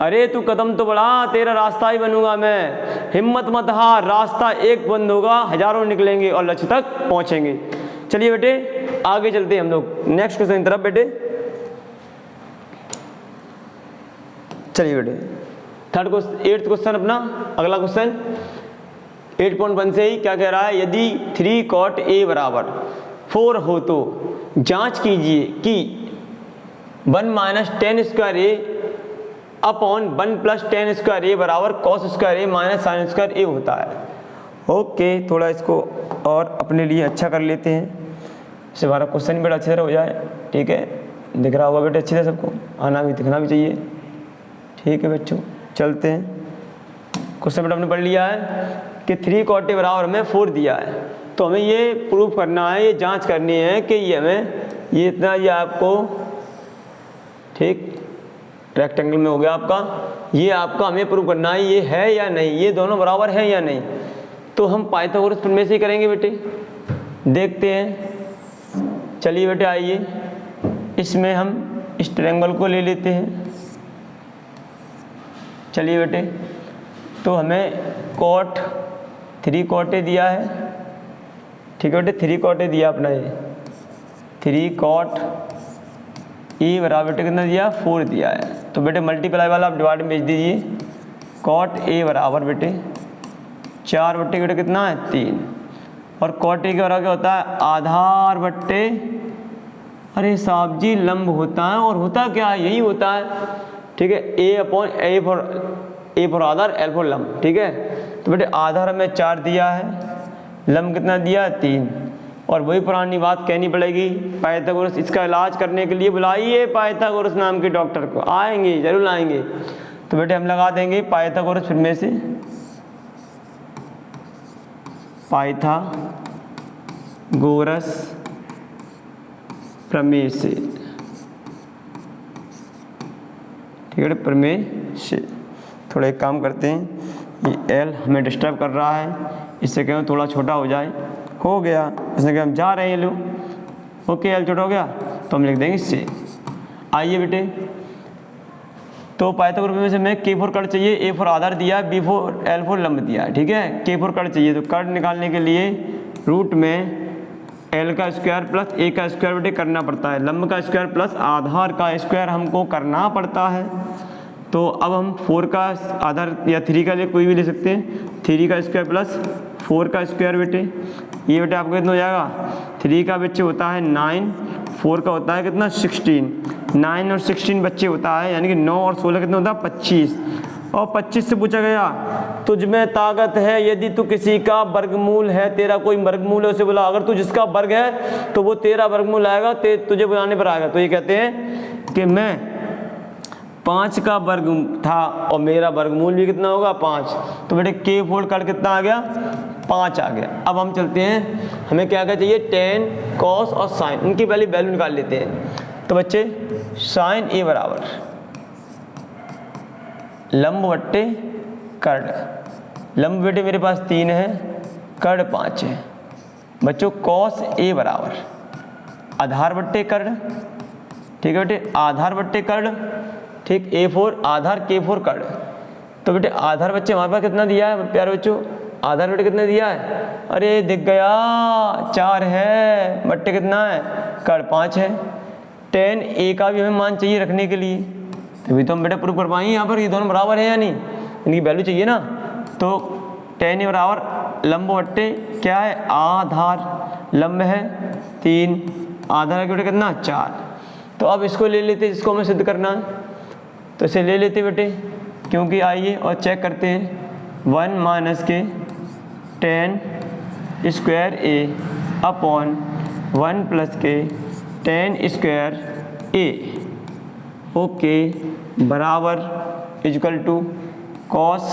अरे तू कदम तो बढ़ा, तेरा रास्ता ही बनूंगा मैं। हिम्मत मत हार, रास्ता एक बंद होगा, हजारों निकलेंगे और लक्ष्य तक पहुंचेंगे। चलिए बेटे आगे चलते हैं हम लोग नेक्स्ट क्वेश्चन की तरफ बेटे। चलिए बेटे एट्थ क्वेश्चन अपना अगला क्वेश्चन 8.1 से ही क्या कह रहा है, यदि 3 cot a बराबर 4 हो तो जांच कीजिए कि 1 - tan square a upon 1 + tan square a बराबर cos square a minus sin square a होता है। ओके, थोड़ा इसको और अपने लिए अच्छा कर लेते हैं, इससे हमारा क्वेश्चन भी बड़ा अच्छे से हो जाए। ठीक है, दिख रहा होगा बेटे अच्छे से, सबको आना भी दिखना भी चाहिए। ठीक है बच्चों, चलते हैं। क्वेश्चन बेटा हमने पढ़ लिया है कि 3 cot a बराबर हमें 4 दिया है, तो हमें ये प्रूफ करना है, ये जांच करनी है कि ये हमें ये इतना, ये आपको ठीक रेक्टेंगल में हो गया आपका, ये आपका हमें प्रूफ करना है ये है या नहीं, ये दोनों बराबर है या नहीं। तो हम पाइथागोरस प्रमेय से ही करेंगे बेटे, देखते हैं। चलिए बेटे आइए, इसमें हम इस ट्रायंगल को ले लेते हैं। चलिए बेटे, तो हमें cot 3 cot a दिया है। ठीक है बेटे, 3 cot a दिया अपना, ये 3 cot a बराबर बेटे कितना दिया, 4 दिया है। तो बेटे मल्टीप्लाई वाला आप डिवाइड में भेज दीजिए। cot a बराबर बेटे 4 बट्टे बेटे कितना है 3, और cot a के बराबर क्या होता है, आधार बट्टे, अरे साहब जी लंब होता है, और होता क्या है, यही होता है। ठीक है, a for Aadhaar, l for लंब। ठीक है, तो बेटे आधार हमें 4 दिया है, लंब कितना दिया है 3, और वही पुरानी बात कहनी पड़ेगी, पाइथागोरस इसका इलाज करने के लिए बुलाइए पाइथागोरस नाम के डॉक्टर को, आएंगे जरूर आएंगे। तो बेटे हम लगा देंगे पाइथागोरस प्रमेय से, पाइथागोरस प्रमेय से। ठीक है, प्रमेय से थोड़ा एक काम करते हैं, ये L हमें डिस्टर्ब कर रहा है, इससे कहें थोड़ा छोटा हो जाए। हो गया, इसने कहा हम जा रहे हैं लो। ओके, L छोटा हो गया तो हम लिख देंगे इससे। आइए बेटे, तो पाइथागोरस प्रमेय से हमें K4 कर्ण चाहिए, A फॉर आधार दिया, B फॉर L फॉर लंब दिया। ठीक है, K4 कर्ण चाहिए, तो कर्ण निकालने के लिए रूट में L का स्क्वायर प्लस A का स्क्वायर बेटे करना पड़ता है, लंब का स्क्वायर प्लस आधार का स्क्वायर हमको करना पड़ता है। तो अब हम 4 का आधार या 3 का लिए कोई भी ले सकते हैं, 3 का स्क्वायर प्लस 4 का स्क्वायर बेटे, ये बेटे आपको कितना हो जाएगा, 3 का बच्चे होता है 9, 4 का होता है कितना 16, 9 और 16 बच्चे होता है, यानी कि 9 और 16 कितना होता है 25, और 25 से पूछा गया तुझ में ताकत है यदि तू किसी का वर्गमूल है, तेरा कोई वर्गमूल है उसे बुला, अगर तू जिसका वर्ग है तो वो तेरा वर्गमूल आएगा, तुझे बुलाने पर आएगा। तो ये कहते हैं कि मैं 5 का वर्ग था और मेरा वर्गमूल भी कितना होगा 5, तो बेटे K4 कर्ण कितना आ गया 5 आ गया। अब हम चलते हैं, हमें क्या क्या चाहिए, tan, cos और sin, इनकी पहले वैल्यू निकाल लेते हैं। तो बच्चे sin A बराबर लंब बट्टे कर्ण, लंब बेटे मेरे पास 3 है, कर्ण 5 है। बच्चों cos A बराबर आधार बट्टे कर्ण, ठीक है बेटे, आधार बट्टे कर्ण, ठीक, A4 आधार K4 कर्ण। तो बेटे आधार बच्चे हमारे पास कितना दिया है प्यारे बच्चों, आधार बेटे कितना दिया है, अरे दिख गया 4 है, बट्टे कितना है कर्ण 5 है। tan A का भी हमें मान चाहिए रखने के लिए, तभी तो हम बेटा प्रूफ कर पाएंगे यहाँ पर ये दोनों बराबर है या नहीं, इनकी वैल्यू चाहिए ना। तो tan A बराबर लंब बट्टे क्या है आधार, लंब है 3, आधार के बेटे कितना 4। तो अब इसको ले लेते हैं जिसको हमें सिद्ध करना है, तो इसे ले लेते बेटे, क्योंकि आइए और चेक करते हैं 1 माइनस के tan square A upon 1 plus के tan स्क्वायर A, ओके, बराबर equal to cos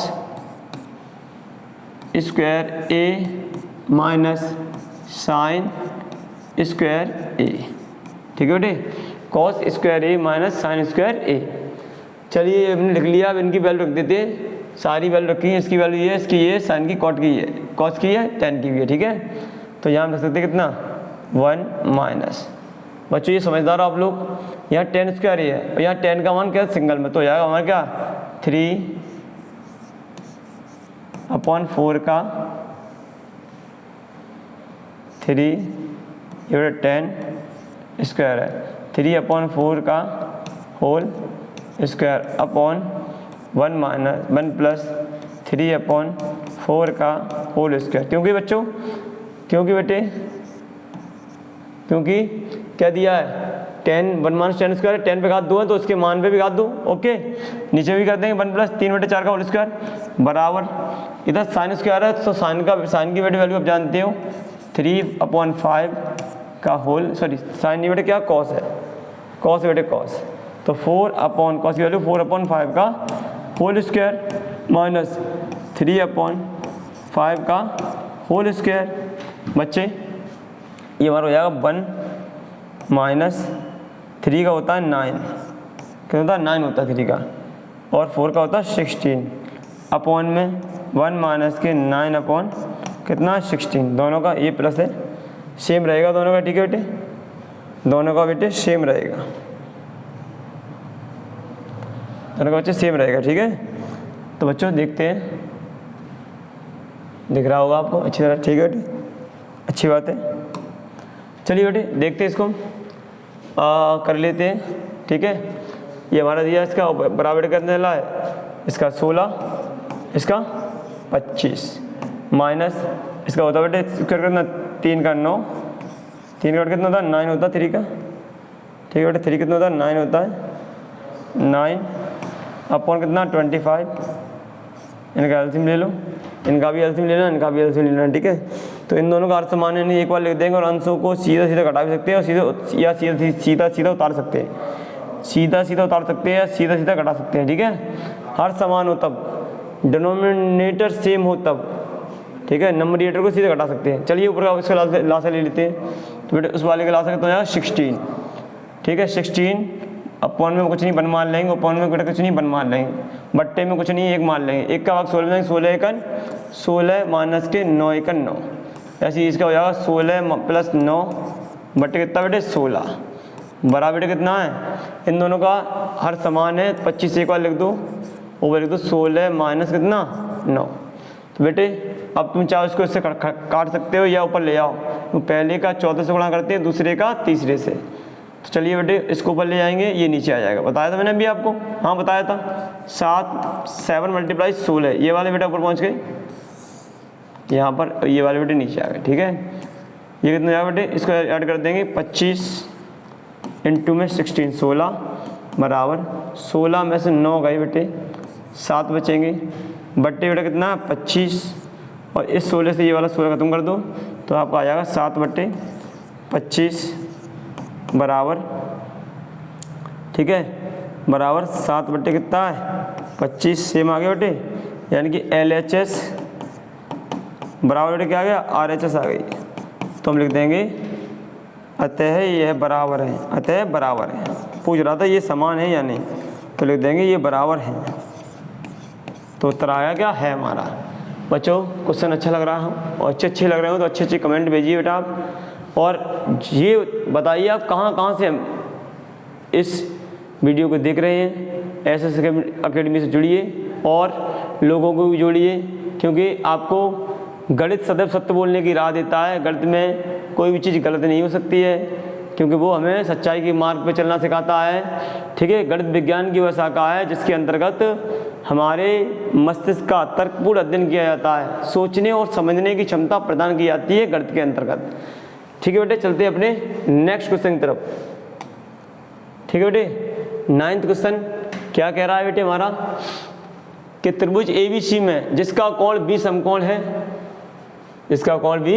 square A minus sine square A. ठीक है बेटे, cos square A minus sine square A. चलिए हमने लिख लिया, अब इनकी वैल्यू रख देते हैं। सारी वैल्यू रखी है, इसकी वैल्यू ये है, इसकी ये, साइन की, कॉट की है, कॉस की है, टेन की भी है। ठीक है, तो यहाँ हम रख सकते हैं कितना 1 माइनस। बच्चों ये समझदार हो आप लोग, यहाँ टेन स्क्वायर ये है और यहाँ टेन का मान क्या है सिंगल में, तो हो जाएगा हमारा क्या 3/4 का 3/10 स्क्वायर है, 3/4 का whole square upon 1 minus 1 plus 3/4 का होल स्क्वायर। क्योंकि बच्चों, क्योंकि बेटे, क्योंकि क्या दिया है 10 1 माइनस 10 स्क्वायर, 10 पे घात 2 है तो उसके मान पे भी घात 2। ओके, नीचे भी कर देंगे 1 प्लस 3/4 का होल स्क्वायर बराबर, इधर साइन स्क्वायर है तो साइन की बेटे वैल्यू आप जानते हो 3/5 का होल, सॉरी साइन नहीं बेटे क्या कॉस है, कॉस बेटे कॉस, तो 4 कॉस की वैल्यू 4/5 का होल स्क्वायर माइनस 3/5 का होल स्क्वायर। बच्चे ये हमारा हो जाएगा 1 माइनस 3 का होता है 9, क्या होता है 9 होता है 3 का, और 4 का होता है 16 अपॉन में 1 माइनस के 9 अपॉन कितना 16, दोनों का ये प्लस है, सेम रहेगा दोनों का। ठीक है बेटे, दोनों का बेटे सेम रहेगा, दोनों का बच्चे सेम रहेगा। ठीक है, तो बच्चों देखते हैं, दिख रहा होगा आपको अच्छी तरह। ठीक है बेटे, अच्छी बात है। चलिए बेटे देखते हैं, इसको कर लेते हैं। ठीक है, ये हमारा दिया, इसका बराबर करने वाला है, इसका 16, इसका 25 माइनस इसका होता है बेटे स्क्वायर करना 3 का 9, 3 का कितना होता है 9 होता है 3 का। ठीक है बेटे, 3 कितना होता है 9 होता है, 9 अपॉन कितना 25, इनका एलसीएम ले लो, इनका भी एलसीएम लेना, इनका भी एलसीएम लेना। ठीक है, तो इन दोनों का अर्थ समान है, एक बार लिख देंगे और अंशों को सीधा सीधा घटा भी सकते हैं और सीधे या सीधा सीधा उतार सकते हैं, सीधा सीधा उतार सकते हैं या सीधा सीधा घटा सकते हैं। ठीक है, हर समान हो तब, डिनोमिनेटर सेम हो तब। ठीक है, नंबरेटर को सीधे घटा सकते हैं। चलिए ऊपर का इसका लासा ले लेते हैं, तो बेटे उस वाले का लासा कितना हो जाएगा 16। ठीक है, 16 अपॉन में कुछ नहीं 1 मान लेंगे, अपॉन में बेटा कुछ नहीं 1 मान लेंगे, बट्टे में कुछ नहीं 1 मान लेंगे, 1 का भाग 16 लेंगे, 16 एकन 16 माइनस के 9 एकन 9, ऐसे इसका हो जाएगा 16 प्लस 9 बट्टे कितना बेटे 16 बराबर बेटे कितना है, इन दोनों का हर समान है, 25 एक बार लिख दो, ऊपर लिख दो 16 माइनस कितना 9। तो बेटे अब तुम चाहो इसको इससे काट सकते हो या ऊपर ले आओ, तो पहले का 14 से गुणा करते हैं, दूसरे का तीसरे से। तो चलिए बेटे इसको ऊपर ले आएंगे, ये नीचे आ जाएगा, बताया था मैंने अभी आपको, हाँ बताया था 7 मल्टीप्लाई 16, ये वाले बेटा ऊपर पहुँच गए, यहाँ पर ये वाले बेटे नीचे आ गए। ठीक है, ये कितना जाएगा बेटे, इसको ऐड कर देंगे 25 इंटू में 16 16 बराबर 16 में से 9 गए बेटे 7 बचेंगे, बट्टे बेटा कितना 25 और इस 16 से ये वाला 16 खत्म कर दो तो आपका आ जाएगा 7/25 बराबर, ठीक है, बराबर 7 बट्टे कितना है 25 सेम आ गया बेटे, यानी कि LHS बराबर बेटे क्या आ गया RHS आ गई। तो हम लिख देंगे अतः यह बराबर है, अतः बराबर है, पूछ रहा था ये समान है या नहीं, तो लिख देंगे ये बराबर है। तो उत्तर आया क्या है हमारा। बच्चों क्वेश्चन अच्छा लग रहा है और अच्छे लग रहे हो तो अच्छे कमेंट भेजिए बेटा आप, और ये बताइए आप कहाँ से इस वीडियो को देख रहे हैं। एसएस अकेडमी से जुड़िए और लोगों को भी जोड़िए, क्योंकि आपको गणित सदैव सत्य बोलने की राह देता है। गणित में कोई भी चीज़ गलत नहीं हो सकती है, क्योंकि वो हमें सच्चाई की मार्ग पर चलना सिखाता है। ठीक है, गणित विज्ञान की वह शाखा है जिसके अंतर्गत हमारे मस्तिष्क का तर्कपूर्ण अध्ययन किया जाता है, सोचने और समझने की क्षमता प्रदान की जाती है गणित के अंतर्गत। ठीक है बेटे, चलते हैं अपने नेक्स्ट क्वेश्चन की तरफ। ठीक है बेटे, 9th क्वेश्चन क्या कह रहा है बेटे हमारा कि त्रिभुज ABC में जिसका कोण B समकोण है, जिसका कोण B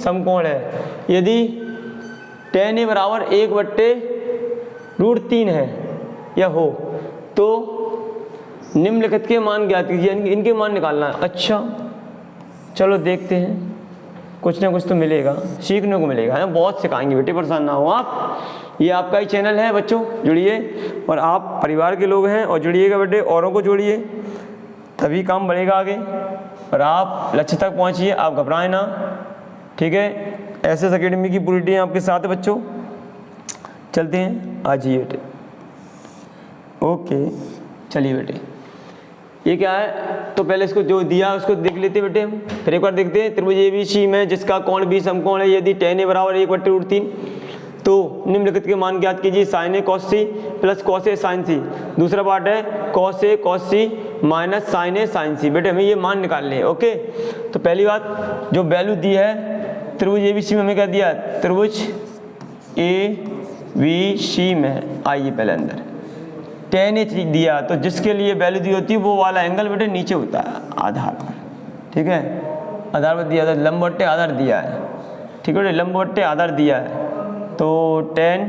समकोण है, यदि tan A बराबर 1/√3 है या हो, तो निम्नलिखित के मान ज्ञात कीजिए, इनके मान निकालना है। अच्छा चलो देखते हैं, कुछ ना कुछ तो मिलेगा, सीखने को मिलेगा है, बहुत सिखाएंगे बेटे, परेशान ना हो आप। ये आपका ही चैनल है बच्चों, जुड़िए, और आप परिवार के लोग हैं और जुड़िएगा बेटे, औरों को जोड़िए, तभी काम बढ़ेगा आगे और आप लक्ष्य तक पहुंचिए। आप घबराएं ना, ठीक है। एसएस एकेडमी की पूरी टीम आपके साथ है बच्चों। चलते हैं, आ जाइए बेटे। ओके चलिए बेटे, ये क्या है, तो पहले इसको जो दिया उसको देख लेते हैं बेटे हम, फिर एक बार देखते हैं। त्रिभुज एबीसी में जिसका कोण बी समकोण है, यदि tan a बराबर 1/√3 तो निम्नलिखित के मान ज्ञात कीजिए। sin a cos c plus cos a sin c। दूसरा पार्ट है cos a cos c minus sin a sin c। बेटे हमें ये मान निकालने हैं। ओके, तो पहली बात जो वैल्यू दी है त्रिभुज एबीसी में, हमें क्या दिया, त्रिभुज एबीसी में, आइए पहले अंदर tan a दिया, तो जिसके लिए वैल्यू दी होती है वो वाला एंगल बेटे नीचे होता है आधार पर, ठीक है। आधार पर दिया था, लंबवट्टे आधार दिया है, ठीक है बेटे, लंबवट्टे आधार दिया है। तो tan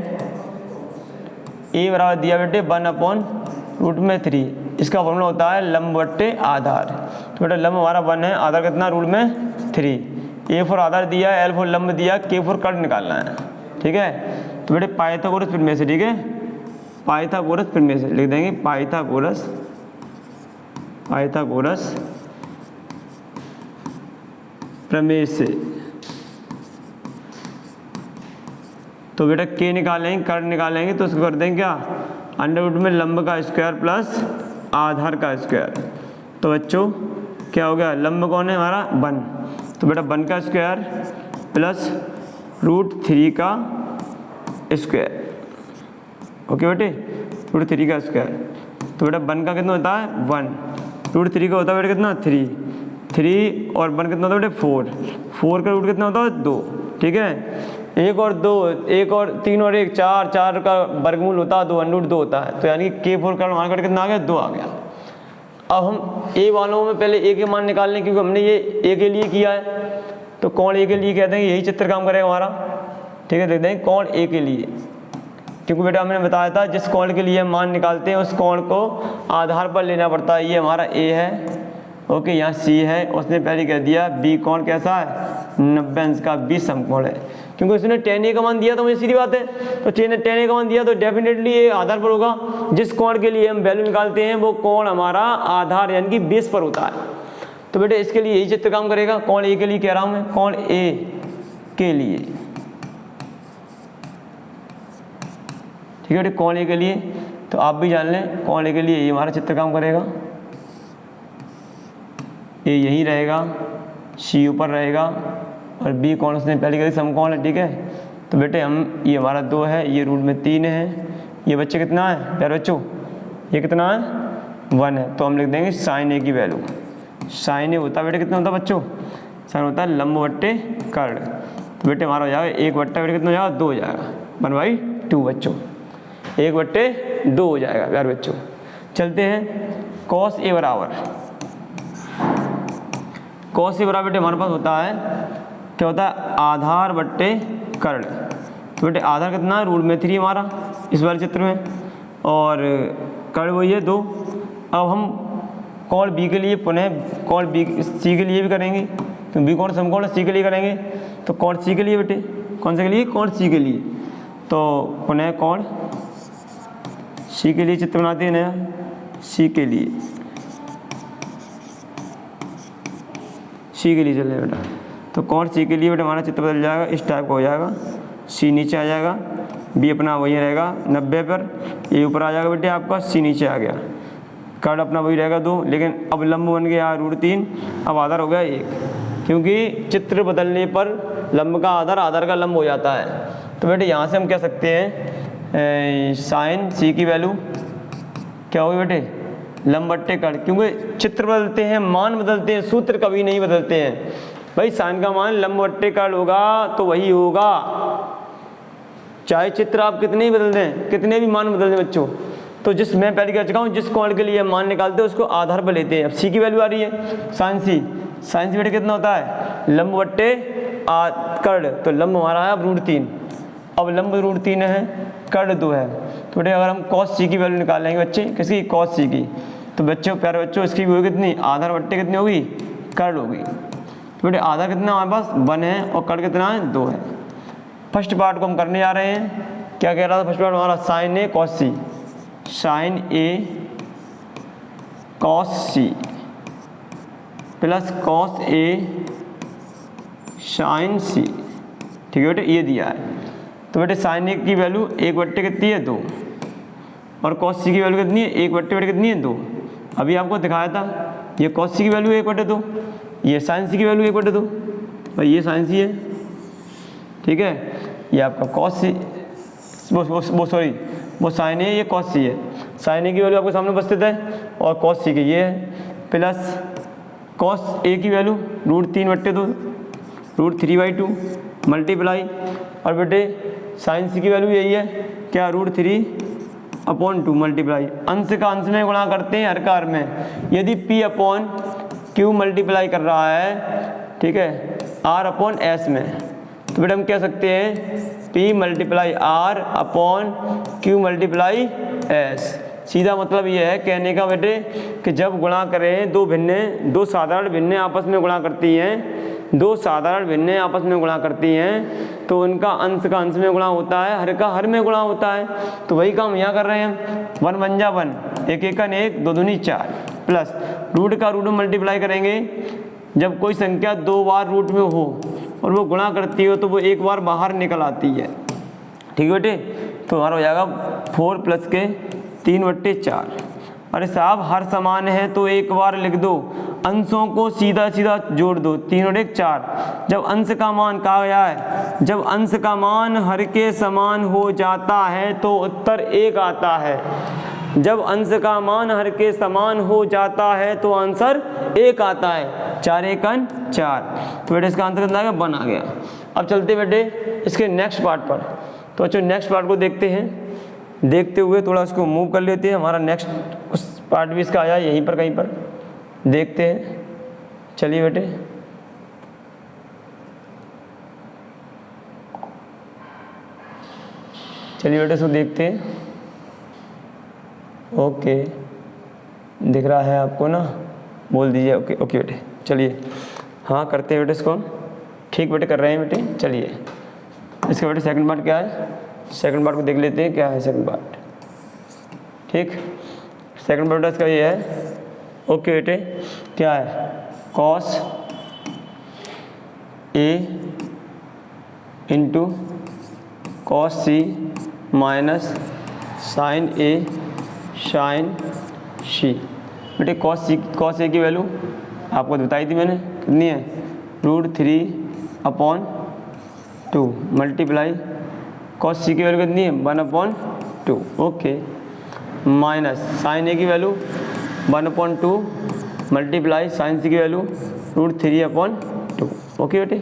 a बराबर दिया बेटे 1/√3, इसका फॉर्मूला होता है लंबवट्टे आधार। तो बेटा लंब हमारा 1 है, आधार कितना, √3। a फॉर आधार दिया, l फॉर लंब दिया, k फॉर कर्ण निकालना है, ठीक है। तो बेटे पाइथागोरस प्रमेय से, ठीक है, पाइथागोरस प्रमेय से लिख देंगे, पाइथागोरस प्रमेय से। तो बेटा k निकालेंगे, कर्ण निकालेंगे, तो उसको कर देंगे क्या, अंडर में लंब का स्क्वायर प्लस आधार का स्क्वायर। तो बच्चों क्या हो गया, लंब कौन है हमारा 1, तो बेटा 1 का स्क्वायर प्लस √3 का स्क्वायर। ओके बेटे, √3 का स्क्वायर। तो बेटा 1 का कितना होता है 1, √3 का होता है बेटा कितना 3 और 1 कितना होता है बेटे 4 का रूट कितना होता है 2, ठीक है। 1 और 2, 1 और 3 और 1 4, 4 का वर्गमूल होता है 2, √2 होता है। तो यानी कि k4 का मान कितना आ गया 2 आ गया। अब हम a वालों में पहले a के मान निकालने, क्योंकि हमने ये a के लिए किया है, तो कोण a के लिए कहते हैं, यही चित्र काम करेगा हमारा, ठीक है। देखते हैं कोण a के लिए, क्योंकि बेटा हमने बताया था जिस कोण के लिए मान निकालते हैं उस कोण को आधार पर लेना पड़ता है। ये हमारा a है, ओके, यहाँ c है, उसने पहले कह दिया b कोण कैसा है 90 अंश का, b समकोण है, क्योंकि उसने tan a का मान दिया, तो मुझे सीधी बात है, तो tan a का मान दिया तो डेफिनेटली ये आधार पर होगा। जिस कोण के लिए हम वैल्यू निकालते हैं वो कोण हमारा आधार यानी कि बेस पर होता है। तो बेटे इसके लिए यही चित्र काम करेगा, कोण a के लिए कह रहा हूँ मैं, कोण a के लिए, ठीक है बेटे, कोण a के लिए। तो आप भी जान लें कोण a के लिए ये हमारा चित्र काम करेगा, a यही रहेगा, c ऊपर रहेगा और b कोण उसने पहले कह दी समकोण है, ठीक है। तो बेटे हम ये हमारा 2 है, ये √3 है, ये बच्चे कितना है प्यारे बच्चों, ये कितना है 1 है। तो हम लिख देंगे sin a की वैल्यू, sin a होता है बेटे कितना होता है बच्चों, sin होता है लंबवट्टे कर्ण। तो बेटे हमारा हो जाएगा 1 बेटे कितना हो जाएगा 2 हो जाएगा, 1/2 बच्चों, 1/2 हो जाएगा प्यारे बच्चों। चलते हैं cos a बराबर, cos a बराबर बेटे हमारे पास होता है, क्या होता है आधार बट्टे कर्ण। तो बेटे आधार कितना है √3 हमारा इस वाले चित्र में, और कर्ण वही है 2। अब हम कोण b के लिए पुनः कोण b c के लिए भी करेंगे, तो b कोण समकोण c के लिए करेंगे, तो कोण c के लिए बेटे, कौन से के लिए, कोण c के लिए। तो पुनः कोण c के लिए चित्र बनाते हैं नया, c के लिए, c के लिए चल रहे बेटा। तो कोण c के लिए बेटा हमारा चित्र बदल जाएगा, इस टाइप का हो जाएगा, c नीचे आ जाएगा, b अपना वही रहेगा 90 पर, a ऊपर आ जाएगा बेटे आपका, c नीचे आ गया, कर्ण अपना वही रहेगा 2, लेकिन अब लंब बन गया √3, अब आधार हो गया 1, क्योंकि चित्र बदलने पर लंब का आधार, आधार का लंब हो जाता है। तो बेटे यहाँ से हम कह सकते हैं साइन c की वैल्यू क्या होगी बेटे, लंबवट्टे कर्ण, क्योंकि चित्र बदलते हैं, मान बदलते हैं, सूत्र कभी नहीं बदलते हैं भाई। साइन का मान लंबवट्टे कर्ण होगा तो वही होगा, चाहे चित्र आप कितने ही बदल दें, कितने भी मान बदल दें बच्चों। तो जिस मैं पहले कह चुका हूँ, जिस कोण के लिए मान निकालते हैं उसको आधार पर लेते हैं। अब c की वैल्यू आ रही है साइन c बेटे कितना होता है लंबवट्टे कर्ण, तो लंब हमारा है अब √3, अब लंब √3 है, कर्ण 2 है। तो बेटे अगर हम cos c की वैल्यू निकालेंगे बच्चे, किसकी, cos c की, तो बच्चों प्यारे बच्चों इसकी भी होगी कितनी, आधार बट्टे कितनी होगी, कर्ण होगी। तो बेटे आधार कितना हमारे पास 1 है और कर्ण कितना है 2 है। फर्स्ट पार्ट को हम करने जा रहे हैं। क्या कह रहा था फर्स्ट पार्ट हमारा, sign A cos C, sign A cos C plus cos A sign सी, ठीक है बेटे ये दिया है। तो बेटे साइन ए की वैल्यू 1/, कितनी है 2, और कॉस सी की वैल्यू कितनी है 1/, कितनी है 2। अभी आपको दिखाया था ये कॉस सी की वैल्यू 1/2, ये साइन सी की वैल्यू 1/2, भाई ये साइन सी है, ठीक है, ये आपका कॉस सी, वो सॉरी वो साइन ए, ये कॉस सी है। साइन ए की वैल्यू आपके सामने उपस्थित है और कॉस सी की ये है, प्लस कॉस ए की वैल्यू √3/2, √3/2 मल्टीप्लाई, और बेटे साइन सी की वैल्यू यही है क्या, √3/2 मल्टीप्लाई। अंश का अंश में गुणा करते हैं हर का हर में। यदि P/Q मल्टीप्लाई कर रहा है, ठीक है, R/S में, तो बेटा हम कह सकते हैं P × R/Q × S। सीधा मतलब ये है कहने का बेटे कि जब गुणा करें दो साधारण भिन्नें आपस में गुणा करती हैं, दो साधारण भिन्नें आपस में गुणा करती हैं, तो उनका अंश का अंश में गुणा होता है, हर का हर में गुणा होता है। तो वही काम यहाँ कर रहे हैं। 1 × 1 = 1, 1 × 1 1, 2 दूनी 4, प्लस रूट का रूट में मल्टीप्लाई करेंगे। जब कोई संख्या 2 बार रूट में हो और वो गुणा करती हो तो वो एक बार बाहर निकल आती है, ठीक है बेटे। तो हमारा हो जाएगा 4 + के 3/4। अरे साहब हर समान है तो एक बार लिख दो, अंशों को सीधा सीधा जोड़ दो, 3/1 4। जब अंश का मान कहा गया है, जब अंश का मान हर के समान हो जाता है तो उत्तर 1 आता है। जब अंश का मान हर के समान हो जाता है तो आंसर 1 आता है। 4 × 1 = 4। तो बेटे इसका आंसर कितना आ गया, 1 आ गया। अब चलते बेटे इसके नेक्स्ट पार्ट पर। तो अच्छा नेक्स्ट पार्ट को देखते हैं, देखते हुए थोड़ा इसको मूव कर लेते हैं। हमारा नेक्स्ट उस पार्ट भी इसका आया यहीं पर कहीं पर, देखते हैं। चलिए बेटे इसको देखते हैं। ओके दिख रहा है आपको ना, बोल दीजिए ओके ओके बेटे। चलिए हाँ करते हैं बेटे इसको, ठीक बेटे कर रहे हैं बेटे। चलिए इसका बेटे सेकंड पार्ट क्या है, सेकंड पार्ट को देख लेते हैं क्या है सेकंड पार्ट। ठीक सेकंड पार्ट इसका ये है, ओके बेटे क्या है, कॉस ए इंटू कॉस सी माइनस साइन ए साइन सी। बेटे कॉस ए की वैल्यू आपको बताई थी मैंने, कितनी है, √3/2 मल्टीप्लाई कॉस सी की वैल्यू कितनी है, 1/2 ओके, माइनस साइन ए की वैल्यू 1/2 मल्टीप्लाई साइन सी की वैल्यू √3/2 ओके बेटे।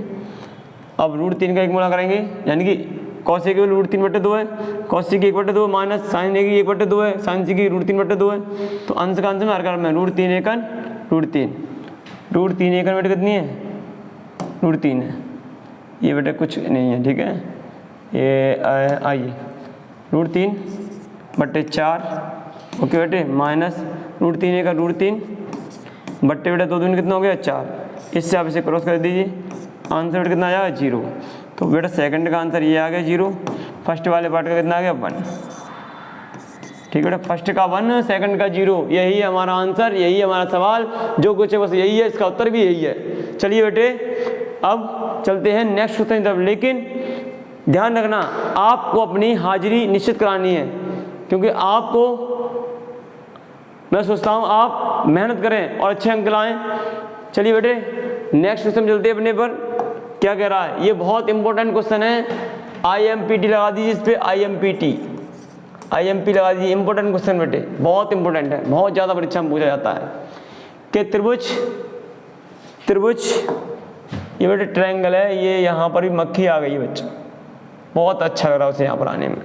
अब √3 का 1 गुणा करेंगे, यानी कि कॉस ए की वैल्यू √3/2 है, कॉस सी की 1/2 माइनस साइन ए की 1/2 है, साइन सी की √3/2 है। तो अंश का अंश में हर में √3 × √3 बेटे कितनी है, √3 है। ये बेटे कुछ नहीं है, ठीक है, ये आइए √3/4 ओके बेटे, माइनस √3 × √3 बट्टे बेटे 2 दूनी कितना हो गया 4। इससे आप इसे क्रॉस कर दीजिए, आंसर बेटे कितना आ जाएगा 0। तो बेटा सेकंड का आंसर ये आ गया 0, फर्स्ट वाले पार्ट का कितना आ गया 1। ठीक है बेटा, फर्स्ट का 1 सेकंड का 0, यही है हमारा आंसर, यही है हमारा सवाल, जो कुछ है बस यही है, इसका उत्तर भी यही है। चलिए बेटे अब चलते हैं नेक्स्ट क्वेश्चन की तरफ, लेकिन ध्यान रखना आपको अपनी हाजिरी निश्चित करानी है, क्योंकि आपको मैं सोचता हूँ आप मेहनत करें और अच्छे अंक लाएं। चलिए बेटे नेक्स्ट क्वेश्चन चलते हैं अपने पर, क्या कह रहा है, ये बहुत इंपॉर्टेंट क्वेश्चन है, IMPT लगा दीजिए इस पर, IMP लगा दीजिए, इंपॉर्टेंट क्वेश्चन बेटे, बहुत इंपॉर्टेंट है, बहुत ज़्यादा परीक्षा में पूछा जाता है कि त्रिभुज ये बेटे ट्रायंगल है, ये यहाँ पर भी मक्खी आ गई है बच्चा, बहुत अच्छा लग रहा है उसे यहाँ पर आने में,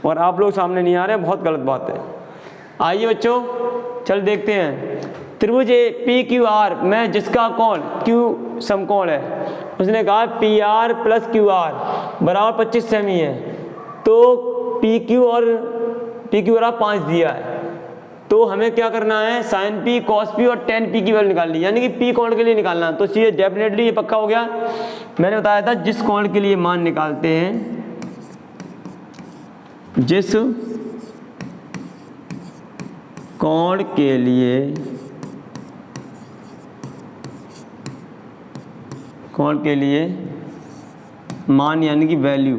और आप लोग सामने नहीं आ रहे हैं, बहुत गलत बात है। आइए बच्चों चल देखते हैं, त्रिभुज PQR में जिसका कोण Q समकोण है, उसने कहा PR + QR बराबर 25 सेमी है, तो PQ और 5 दिया है, तो हमें क्या करना है, साइन पी कॉस पी और टेन पी की वैल्यू निकालनी, यानी कि पी कोण के लिए निकालना। तो ये डेफिनेटली ये पक्का हो गया। मैंने बताया था जिस कोण के लिए मान निकालते हैं, जिस कोण के लिए मान यानी कि वैल्यू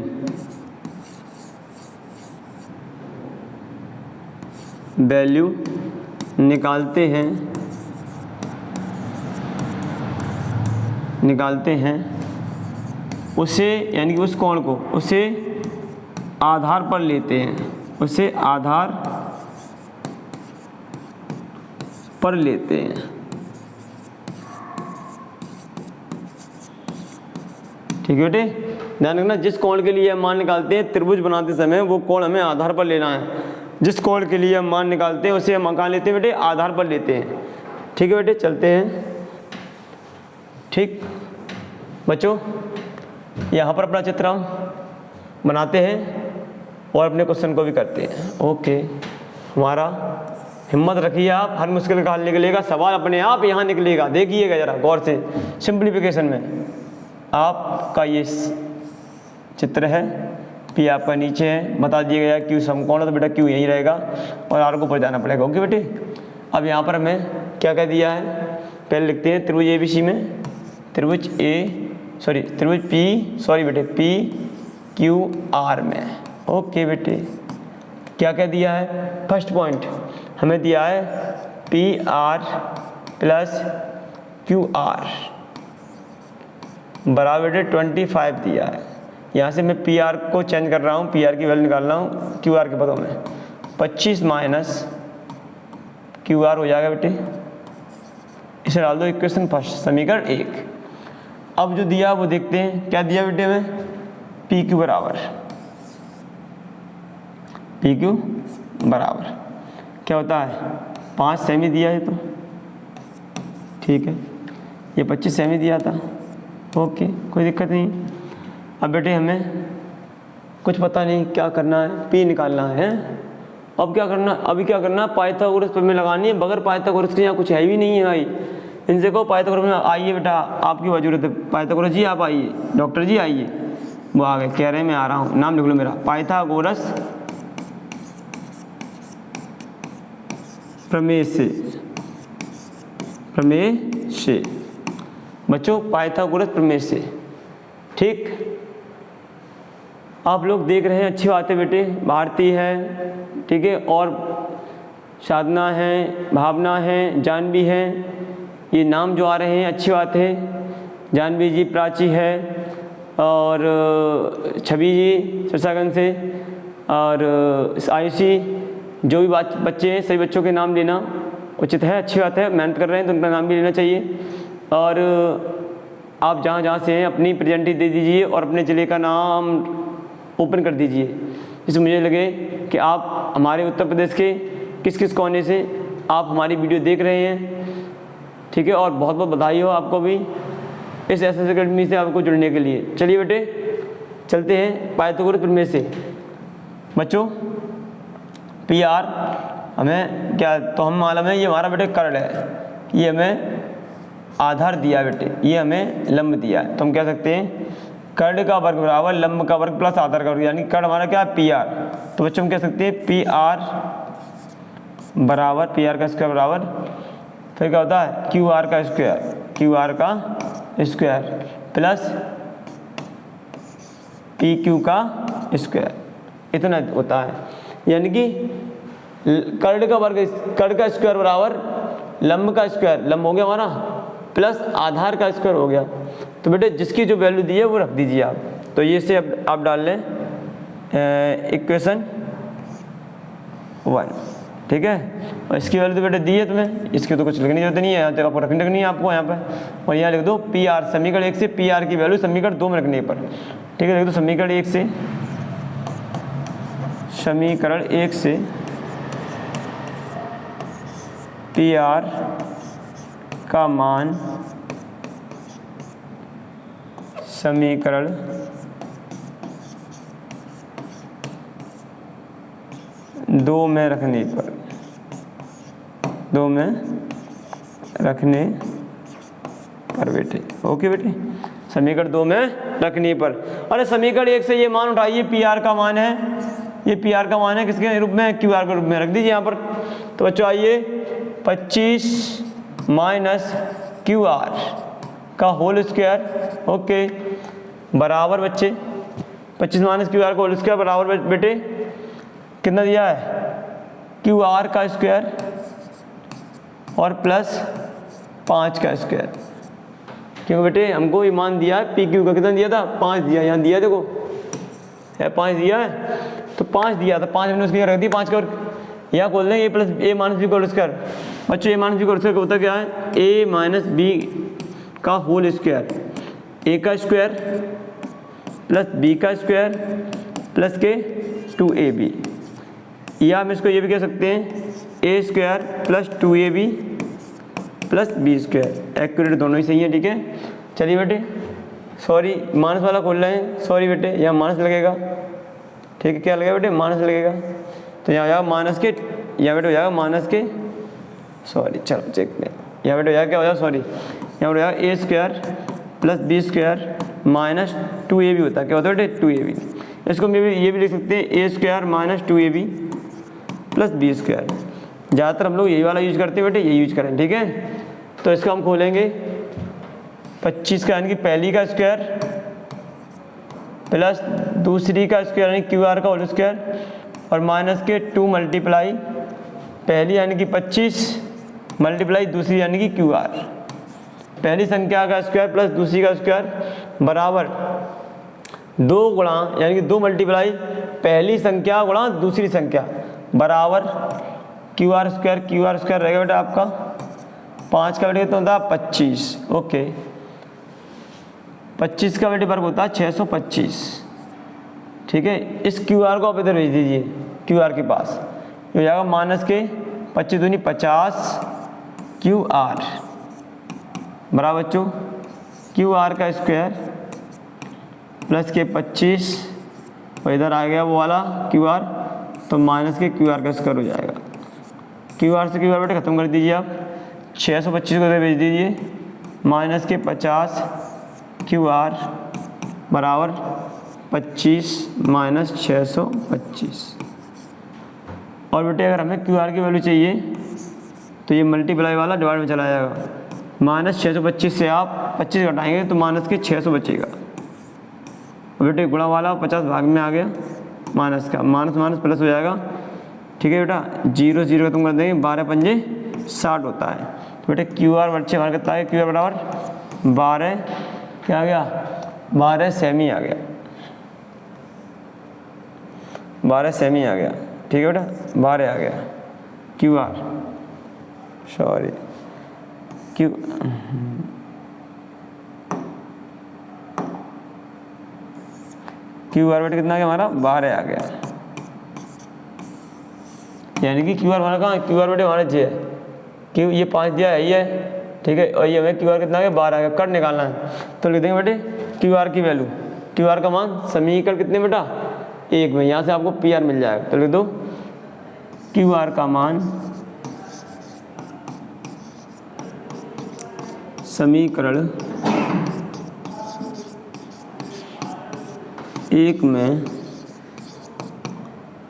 निकालते हैं उसे, यानी कि उस कोण को उसे आधार पर लेते हैं, उसे आधार पर लेते हैं। ठीक है बेटे, ध्यान रखना, जिस कोण के लिए हम मान निकालते हैं त्रिभुज बनाते समय वो कोण हमें आधार पर लेना है। जिस कोण के लिए हम मान निकालते हैं उसे हम कहाँ लेते हैं बेटे, आधार पर लेते हैं। ठीक है बेटे, चलते हैं। ठीक बच्चों, यहाँ पर अपना चित्र हम बनाते हैं और अपने क्वेश्चन को भी करते हैं। ओके, हमारा हिम्मत रखिए आप, हर मुश्किल का हल निकलेगा, सवाल अपने आप यहाँ निकलेगा। देखिएगा ज़रा गौर से, सिंप्लीफिकेशन में आपका ये चित्र है, पी आपका नीचे है, बता दिया गया क्यू समकोण है, तो बेटा क्यू यहीं रहेगा और आर को ऊपर जाना पड़ेगा। ओके बेटे, अब यहाँ पर हमें क्या कह दिया है, पहले लिखते हैं त्रिभुज ABC में, त्रिभुज पी क्यू आर में। ओके बेटे, क्या कह दिया है, फर्स्ट पॉइंट हमें दिया है P R plus Q R बराबर बेटे 25 दिया है। यहाँ से मैं पी आर को चेंज कर रहा हूँ, पी आर की वैल्यू निकाल रहा हूँ क्यू आर के पदों में। 25 माइनस क्यू आर हो जाएगा बेटे, इसे डाल दो इक्वेशन फर्स्ट, समीकरण 1। अब जो दिया वो देखते हैं, क्या दिया बेटे में, पी क्यू बराबर क्या होता है 5 सेमी दिया है, तो ठीक है, ये 25 सेमी दिया था। ओके, कोई दिक्कत नहीं। अब बेटे हमें कुछ पता नहीं क्या करना है, पी निकालना है। अब क्या करना, अभी क्या करना, पाइथागोरस प्रमेय लगानी है। बगैर पाइथागोरस के यहाँ कुछ है भी नहीं है भाई। इनसे कहो पाइथागोरस में आइए बेटा, आपकी बहुत जरूरत है, पाइथागोरस जी आप आइए, डॉक्टर जी आइए। वो आ गए, कह रहे हैं मैं आ रहा हूँ, नाम लिख लो मेरा, पाइथागोरस प्रमेय से बच्चों, पाइथागोरस प्रमेय से। ठीक, आप लोग देख रहे हैं, अच्छी बात है बेटे। भारती है, ठीक है, और साधना है, भावना है, जानवी है, ये नाम जो आ रहे हैं अच्छी बात है। जानवी जी, प्राची है और छवि जी सरसागंज से, और आयुषी, जो भी बच्चे हैं सभी बच्चों के नाम लेना उचित है, अच्छी बात है। मेहनत कर रहे हैं तो उनका नाम भी लेना चाहिए। और आप जहाँ जहाँ से हैं अपनी प्रेजेंटी दे दीजिए और अपने ज़िले का नाम ओपन कर दीजिए, जिससे मुझे लगे कि आप हमारे उत्तर प्रदेश के किस किस कोने से आप हमारी वीडियो देख रहे हैं। ठीक है, और बहुत बहुत बधाई हो आपको भी इस एसएस अकेडमी से आपको जुड़ने के लिए। चलिए बेटे, चलते हैं पाइथागोरस प्रमेय से। बच्चों, पी आर हमें क्या, तो हम मालूम है ये हमारा बेटे कर्ण है, ये हमें आधार दिया बेटे, ये हमें लंब दिया है। तो हम कह सकते हैं कर्ण का वर्ग बराबर लंब का वर्ग प्लस आधार का वर्ग, यानी कर्ण हमारा क्या है, पी आर। तो बच्चों हम कह सकते हैं पी आर बराबर, पी आर का स्क्वायर बराबर, फिर क्या होता है क्यू आर का स्क्वायर प्लस पी क्यू का स्क्वायर, इतना होता है। यानी कि कर्ण का स्क्वायर बराबर लंब का स्क्वायर, लंब हो गया हमारा, प्लस आधार का स्क्वायर हो गया। तो बेटे जिसकी जो वैल्यू दी है वो रख दीजिए आप। तो ये से अब आप डाल लें इक्वेशन 1, ठीक है। और इसकी वैल्यू तो बेटे दी है तुम्हें, इसकी तो कुछ लिखने की जरूरत नहीं है, यहाँ तक आपको रखनी है आपको यहाँ पर। और यहाँ लिख दो पी आर, समीकरण 1 से पी आर की वैल्यू समीकरण 2 में रखने पर, ठीक है। लिख दो समीकरण 1 से पी आर का मान समीकरण 2 में रखने पर, 2 में रखने पर बेटे। ओके बेटे, समीकरण 2 में रखने पर। अरे समीकरण 1 से ये मान उठाइए, पी आर का मान है, ये पी आर का मान है किसके रूप में, क्यू आर के रूप में रख दीजिए यहाँ पर। तो बच्चों आइए 25 माइनस क्यू आर का होल स्क्वायर, ओके, बराबर बच्चे 25 माइनस क्यू आर का होल स्क्वायर बराबर बेटे कितना दिया है, क्यू आर का स्क्वायर और प्लस 5 का स्क्वायर। क्यों बेटे हमको ये मान दिया है, पी क्यू का कितना दिया था, 5 दिया, यहाँ दिया देखो है 5 दिया है, तो 5 दिया था, 5 हमने उसकी रख दी, 5 का यहाँ खोल देंगे, A plus A minus B का होल स्क्वायर। बच्चों ए माइनस बी का होल स्क्वायर होता क्या है, ए माइनस बी का होल स्क्वायर, ए का स्क्वायर प्लस बी का स्क्वायर प्लस के 2ab, या हम इसको ये भी कह सकते हैं A square plus 2ab plus B square. Accurate दोनों ही सही है, ठीक है। चलिए बेटे, सॉरी माइनस वाला खोल रहे हैं, सॉरी बेटे यहाँ माइनस लगेगा, ठीक है, क्या लगेगा बेटे, माइनस लगेगा, तो यहाँ जाएगा माइनस के, यहाँ बेटे हो जाएगा माइनस के, सॉरी चलो चेक में, यहाँ बेटे हो जाएगा क्या हो जाएगा, सॉरी यहाँ हो जाएगा A square plus B square minus 2ab होता है, क्या होता है बेटे 2ab। इसको हम ये भी लिख सकते हैं A square minus 2ab plus B square. ज़्यादातर हम लोग यही वाला यूज करते हैं बेटे, यही यूज करें, ठीक है। तो इसका हम खोलेंगे 25 का यानी कि पहली का स्क्वायर प्लस दूसरी का स्क्वायर यानी क्यू आर का होल स्क्वायर और माइनस के 2 मल्टीप्लाई पहली यानी कि 25 मल्टीप्लाई दूसरी यानी कि क्यू आर, पहली संख्या का स्क्वायर प्लस दूसरी का स्क्वायर बराबर 2 गुणा यानी कि 2 मल्टीप्लाई पहली संख्या गुणा दूसरी संख्या बराबर क्यू आर स्क्वायर रहेगा बेटा आपका 5 का बेटे कितना होता है 25, ओके 25 का बेटे वर्ग होता है 625, ठीक है। इस क्यू आर को आप इधर भेज दीजिए क्यू आर के पास, ये हो जाएगा माइनस के 25 दूनी 50 क्यू आर बराबर बच्चों क्यू आर का स्क्वायर प्लस के 25 और इधर आ गया वो वाला क्यू आर, तो माइनस के क्यू आर का स्क्वायर हो जाएगा। क्यू आर से क्यू आर बेटे खत्म कर दीजिए आप, 625 को इधर भेज दीजिए, माइनस के 50 क्यू आर बराबर 25 माइनस 625। और बेटे अगर हमें क्यू आर की वैल्यू चाहिए तो ये मल्टीप्लाई वाला डिवाइड में चला जाएगा, माइनस 625 से आप 25 घटाएंगे तो माइनस के 600 बचेगा। बेटे गुणा वाला 50 भाग में आ गया, माइनस का माइनस माइनस प्लस हो जाएगा, ठीक है बेटा 0 0 खत्म कर देंगे, 12 पंजे 60 होता है। तो बेटे क्यू आर बच्चे हमारा कितना है, क्यू आर बराबर 12 क्या आ गया 12 सेमी आ गया, 12 सेमी आ गया, ठीक है बेटा 12 आ गया Q R, sorry Q R बेटे कितना आ गया हमारा 12 आ गया, यानी कि क्यू आर हमारा कहाँ, क्यू आर बेटे हमारा जे है, क्यू ये 5 दिया है, ये ठीक है, और ये हमें क्यू आर कितना आ गया 12 आ गया, कट निकालना है तो लिख देंगे बेटे क्यू आर की वैल्यू, क्यू आर का मान समीकरण कितने बेटा 1 में, यहाँ से आपको पी आर मिल जाएगा, तो लिख दो क्यू आर का मान समीकरण 1 में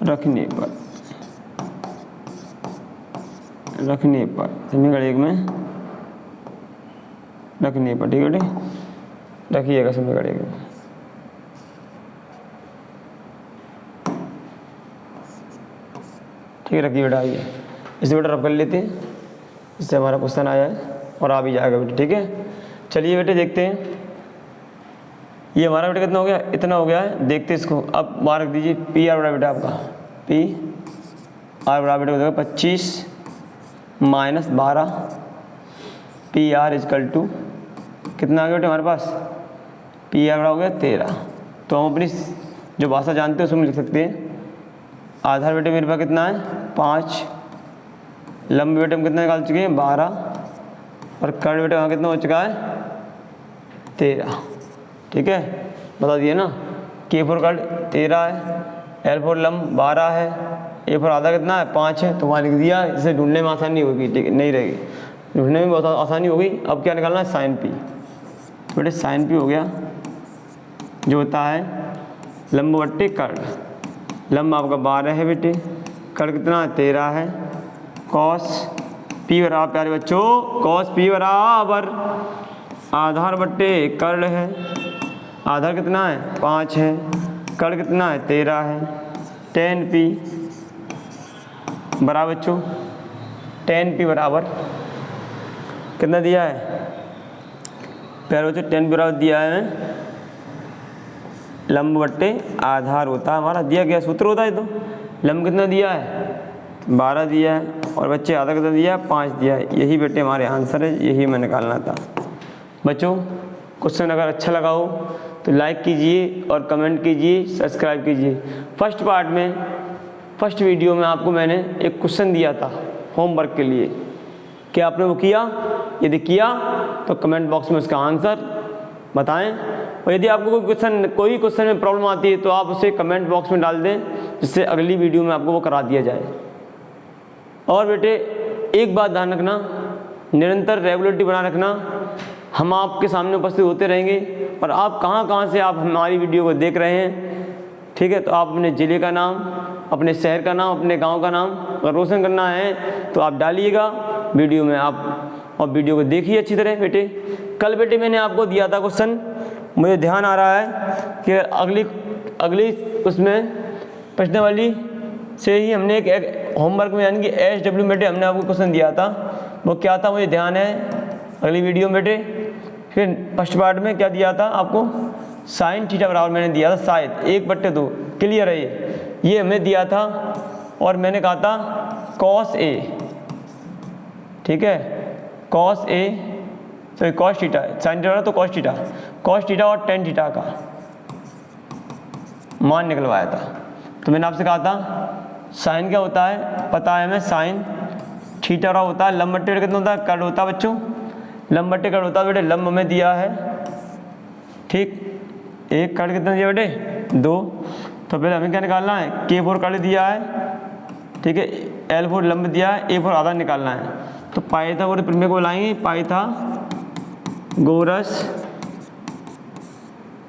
रखने पर समीकरण 1 में रखने पर, ठीक है बेटे रखिएगा समीकरण 1 में। ठीक है रखिए बेटा, आइए इसे बेटा रब कर लेते हैं, इससे हमारा क्वेश्चन आया है और आ भी जाएगा बेटे, ठीक है। चलिए बेटे देखते हैं, ये हमारा बेटा कितना हो गया, इतना हो गया है, देखते इसको। अब वहाँ रख दीजिए पी आर बड़ा बेटा आपका, पी आर बराबर बेटा हो जाएगा 25 minus 12 P R equal to कितना आ गया बेटे हमारे पास, पी आर बड़ा हो गया 13। तो हम अपनी जो भाषा जानते हैं उसमें लिख सकते हैं, आधार बेटे मेरे पास कितना है 5, लंब बेटे हम कितना निकाल चुके हैं 12, और कर्ण बेटे वहाँ कितना हो चुका है 13, ठीक है बता दिए ना। के फोर कर्ण 13 है, एल फोर लंब 12 है, ए पर आधा कितना है 5 है, तो वहाँ लिख दिया। इसे ढूंढने में आसानी होगी, ठीक है, नहीं रहेगी, ढूंढने में बहुत आसानी होगी। अब क्या निकालना है, साइन पी। तो बेटे साइन पी हो गया जो होता है लंब बट्टे कर्ण। लंब आपका 12 है बेटे, कर्ण कितना 13 है। कॉस पी बराबर प्यारे बच्चों, कॉस पी बराबर आधार बट्टे कर्ण है। आधार कितना है 5 है, कर्ण कितना है 13 है। टेन पी बराबर बच्चों, टेन पी बराबर कितना दिया है प्यारे बच्चों, टेन पी बराबर दिया है लंब बट्टे आधार होता है हमारा, दिया गया सूत्र होता है। तो लंब कितना दिया है 12 दिया है, और बच्चे आधा कितना दिया है 5 दिया है। यही बेटे हमारे आंसर है, यही हमें निकालना था। बच्चों क्वेश्चन अगर अच्छा लगा हो तो लाइक कीजिए और कमेंट कीजिए, सब्सक्राइब कीजिए। फर्स्ट पार्ट में, फर्स्ट वीडियो में आपको मैंने एक क्वेश्चन दिया था होमवर्क के लिए, क्या आपने वो किया? यदि किया तो कमेंट बॉक्स में उसका आंसर बताएं, और यदि आपको कोई क्वेश्चन में प्रॉब्लम आती है तो आप उसे कमेंट बॉक्स में डाल दें, जिससे अगली वीडियो में आपको वो करा दिया जाए। और बेटे एक बात ध्यान रखना, निरंतर रेगुलरिटी बना रखना। हम आपके सामने उपस्थित होते रहेंगे, और आप कहाँ से आप हमारी वीडियो को देख रहे हैं, ठीक है, तो आप अपने ज़िले का नाम, अपने शहर का नाम, अपने गांव का नाम अगर रोशन करना है तो आप डालिएगा वीडियो में आप, और वीडियो को देखिए अच्छी तरह। बेटे कल बेटे मैंने आपको दिया था क्वेश्चन, मुझे ध्यान आ रहा है कि अगली उसमें प्रश्नावली से ही हमने एक होमवर्क में यानी कि SW बेटे हमने आपको क्वेश्चन दिया था। वो क्या था मुझे ध्यान है, अगली वीडियो में बेटे। फिर फर्स्ट पार्ट में क्या दिया था आपको, साइन थीटा बराबर मैंने दिया था शायद 1/2, क्लियर है ये हमें दिया था। और मैंने कहा था कॉस ए, ठीक है, cos A sorry cos theta, sine theta तो कॉस थीटा और टेन थीटा का मान निकलवाया था। तो मैंने आपसे कहा था साइन क्या होता है, पता है हमें, साइन थीटा होता है लंब बट्टे कितना होता है, कर्ण होता है बच्चों, लंब बट्टे कर्ण होता है बेटे। लंब हमें दिया है, ठीक, एक कर्ण कितना दिया बेटे 2, तो पहले हमें क्या निकालना है, K4 कर्ण दिया है, ठीक है, L4 लंब दिया है, A4 आधा निकालना है। तो पाइथागोरस प्रमेय को लाएंगे, पाइथागोरस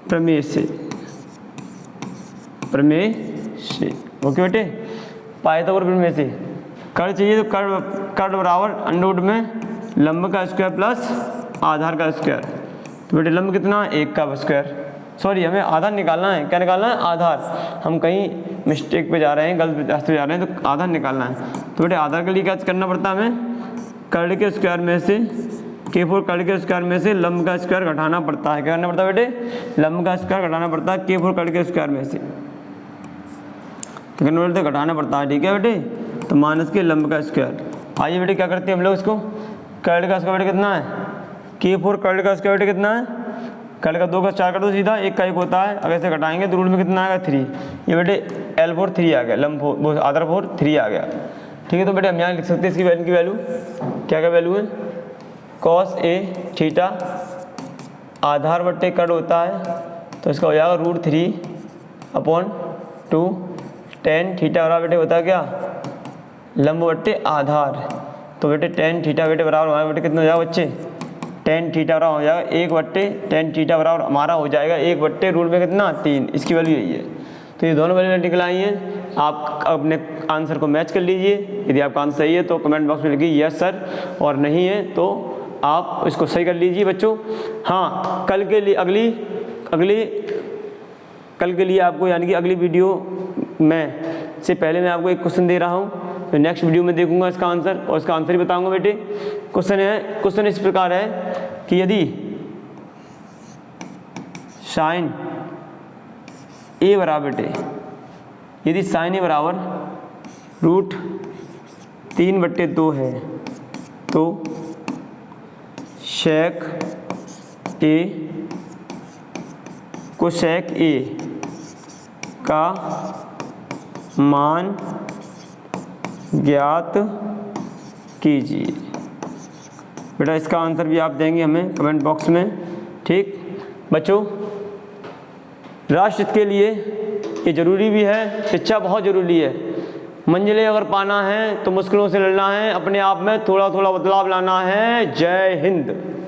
प्रमेय से ओके बेटे, पाइथागोरस प्रमेय से कर्ण चाहिए तो कर्ण बराबर अंडरवुड में लंब का स्क्वायर प्लस आधार का स्क्वायर। तो बेटे लंब कितना 1 का स्क्वायर, सॉरी हमें आधार निकालना है, क्या निकालना है आधार, हम कहीं मिस्टेक पे जा रहे हैं, गलत रास्ते पे जा रहे हैं, तो आधार निकालना है। तो बेटे आधार के लिए क्या करना पड़ता है हमें, कर्ण के स्क्वायर में से K4 कर्ण के स्क्वायर में से लंब का स्क्वायर घटाना पड़ता है। क्या करना पड़ता है बेटे, लंब का स्क्वायर घटाना पड़ता है K4 कर्ण के स्क्वायर में से, तो घटाना पड़ता है, ठीक है बेटे। तो माइनस के लंब का स्क्वायर। आइए बेटे क्या करते हैं हम लोग इसको, कर्ण का स्क्वायर बेटे कितना है, K4 कर्ण का स्क्वायर बेटे कितना है, कर्ण का 2 का 4 कर दो सीधा, 1 का 1 होता है, अगर से घटाएंगे तो रूट में कितना आएगा 3। ये बेटे L4 3 आ गया, लंब आधार 4 3 आ गया, ठीक है। तो बेटे हम यहाँ लिख सकते हैं इसकी वैल्यू क्या वैल्यू है, कॉस ए थीटा आधार बट्टे कर्ण होता है, तो इसका हो जाएगा √3/2 टेन थीटा बराबर बेटे होता है क्या, लंब बट्टे आधार। तो बेटे टेन थीटा बेटे बराबर हमारे बेटे कितना हो जाएगा बच्चे, टेन थीटा बराबर हो जाएगा 1/10 थीटा बराबर हमारा हो जाएगा 1/√3 में कितना 3, इसकी वैल्यू यही है। तो ये दोनों वैल्यू निकल आई हैं, आप अपने आंसर को मैच कर लीजिए। यदि आपका आंसर सही है तो कमेंट बॉक्स में लिखिए यस सर, और नहीं है तो आप इसको सही कर लीजिए बच्चों। हाँ कल के लिए आपको यानी कि अगली वीडियो में से पहले मैं आपको एक क्वेश्चन दे रहा हूँ, तो नेक्स्ट वीडियो में देखूंगा इसका आंसर, और इसका आंसर ही बताऊंगा बेटे। क्वेश्चन इस प्रकार है कि यदि साइन ए बराबर बेटे, यदि साइन ए बराबर √3/2 है तो सेक ए कोसेक ए का मान ज्ञात कीजिए। बेटा इसका आंसर भी आप देंगे हमें कमेंट बॉक्स में, ठीक बच्चों। राष्ट्र हित के लिए ये ज़रूरी भी है, शिक्षा बहुत ज़रूरी है, मंजिलें अगर पाना है तो मुश्किलों से लड़ना है, अपने आप में थोड़ा थोड़ा बदलाव लाना है। जय हिंद।